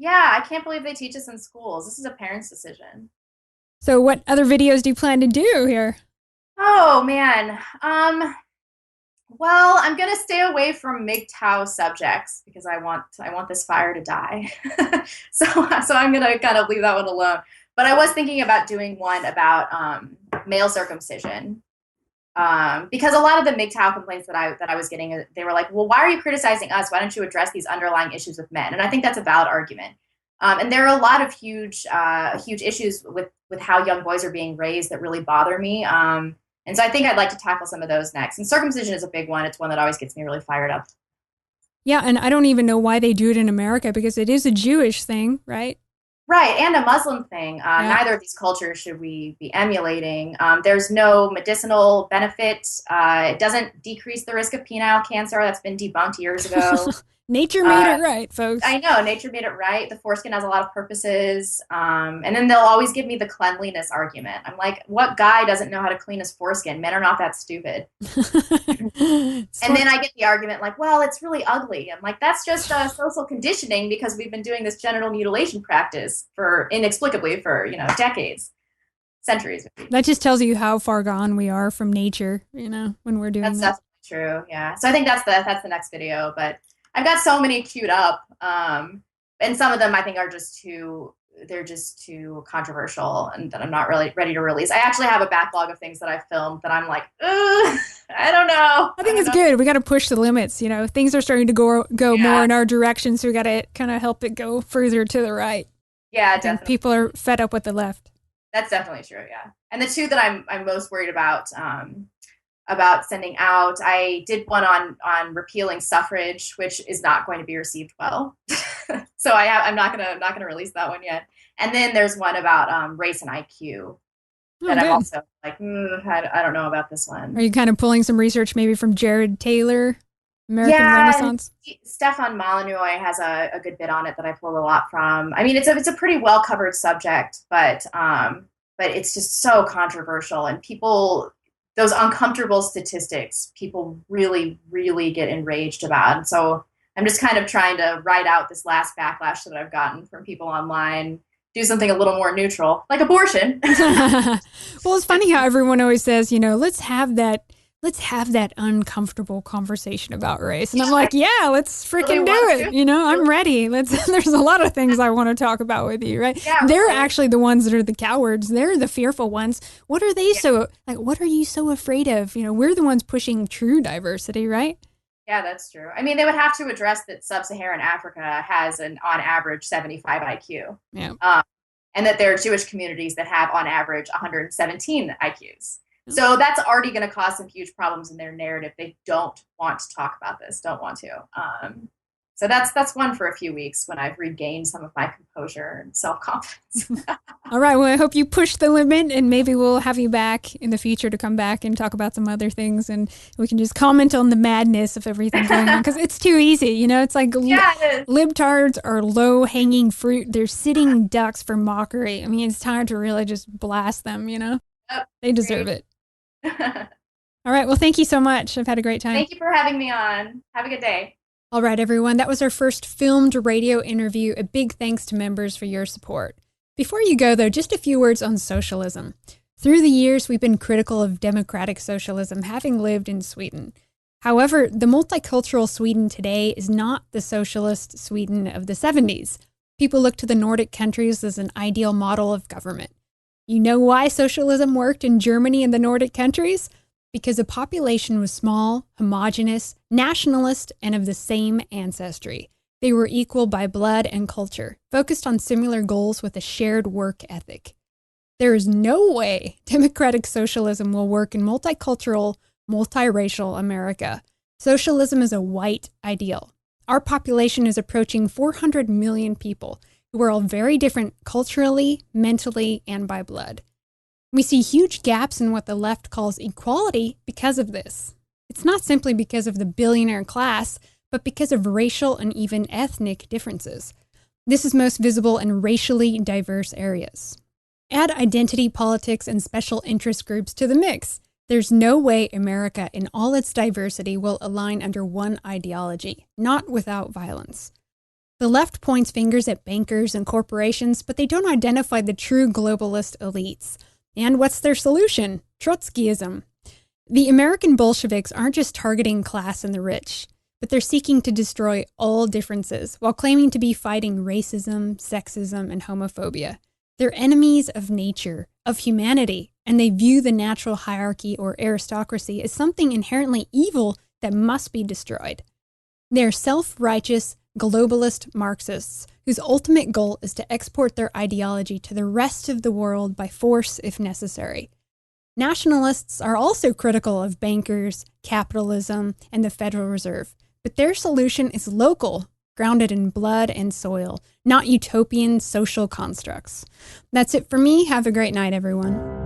Yeah, I can't believe they teach us in schools. This is a parent's decision. So what other videos do you plan to do here? Oh, man. Well, I'm going to stay away from MGTOW subjects because I want this fire to die. So I'm going to kind of leave that one alone. But I was thinking about doing one about male circumcision. Because a lot of the MGTOW complaints that I was getting, they were like, well, why are you criticizing us? Why don't you address these underlying issues with men? And I think that's a valid argument. And there are a lot of huge issues with how young boys are being raised that really bother me. And so I think I'd like to tackle some of those next. And circumcision is a big one. It's one that always gets me really fired up. Yeah, and I don't even know why they do it in America because it is a Jewish thing, right? Right, and a Muslim thing. Neither of these cultures should we be emulating. There's no medicinal benefit. It doesn't decrease the risk of penile cancer. That's been debunked years ago. Nature made it right, folks. I know, nature made it right. The foreskin has a lot of purposes. And then they'll always give me the cleanliness argument. I'm like, what guy doesn't know how to clean his foreskin? Men are not that stupid. And then I get the argument like, well, it's really ugly. I'm like, that's just social conditioning because we've been doing this genital mutilation practice inexplicably for, decades, centuries. That just tells you how far gone we are from nature, when we're doing that. That's definitely true, yeah. So I think that's the next video, but I've got so many queued up, and some of them I think are just too controversial and that I'm not really ready to release. I actually have a backlog of things that I've filmed that I'm like, I don't know. I think it's good. We got to push the limits. Things are starting to go more in our direction, so we got to kind of help it go further to the right. Yeah, definitely. And people are fed up with the left. That's definitely true, yeah. And the two that I'm most worried about sending out, I did one on repealing suffrage, which is not going to be received well. So I'm not gonna release that one yet. And then there's one about race and IQ that I'm also like, I don't know about this one. Are you kind of pulling some research maybe from Jared Taylor, American Renaissance? Stefan Molyneux has a good bit on it that I pulled a lot from. I mean, it's a pretty well covered subject, but it's just so controversial, and those uncomfortable statistics, people really, really get enraged about. And so I'm just kind of trying to ride out this last backlash that I've gotten from people online, do something a little more neutral, like abortion. Well, it's funny how everyone always says, let's have that uncomfortable conversation about race. And I'm like, yeah, let's freaking do it. I'm ready. There's a lot of things I want to talk about with you, right? Yeah, they're actually the ones that are the cowards. They're the fearful ones. What are they what are you so afraid of? We're the ones pushing true diversity, right? Yeah, that's true. I mean, they would have to address that sub-Saharan Africa has on average 75 IQ. Yeah. And that there are Jewish communities that have on average 117 IQs. So that's already going to cause some huge problems in their narrative. They don't want to talk about this, don't want to. So that's one for a few weeks when I've regained some of my composure and self-confidence. All right. Well, I hope you push the limit, and maybe we'll have you back in the future to come back and talk about some other things, and we can just comment on the madness of everything going on, because it's too easy. You know, it's like libtards are low-hanging fruit. They're sitting ducks for mockery. I mean, it's time to really just blast them, you know? Yep, they deserve it. All right. Well, thank you so much. I've had a great time. Thank you for having me on. Have a good day. All right, everyone. That was our first filmed radio interview. A big thanks to members for your support. Before you go, though, just a few words on socialism. Through the years, we've been critical of democratic socialism, having lived in Sweden. However, the multicultural Sweden today is not the socialist Sweden of the 70s. People look to the Nordic countries as an ideal model of government. You know why socialism worked in Germany and the Nordic countries? Because the population was small, homogenous, nationalist, and of the same ancestry. They were equal by blood and culture, focused on similar goals with a shared work ethic. There is no way democratic socialism will work in multicultural, multiracial America. Socialism is a white ideal. Our population is approaching 400 million people who are all very different culturally, mentally, and by blood. We see huge gaps in what the left calls equality because of this. It's not simply because of the billionaire class, but because of racial and even ethnic differences. This is most visible in racially diverse areas. Add identity politics and special interest groups to the mix. There's no way America in all its diversity will align under one ideology, not without violence. The left points fingers at bankers and corporations, but they don't identify the true globalist elites. And what's their solution? Trotskyism. The American Bolsheviks aren't just targeting class and the rich, but they're seeking to destroy all differences while claiming to be fighting racism, sexism, and homophobia. They're enemies of nature, of humanity, and they view the natural hierarchy or aristocracy as something inherently evil that must be destroyed. They're self-righteous, globalist Marxists whose ultimate goal is to export their ideology to the rest of the world by force if necessary. Nationalists are also critical of bankers, capitalism, and the Federal Reserve, but their solution is local, grounded in blood and soil, not utopian social constructs. That's it for me. Have a great night, everyone.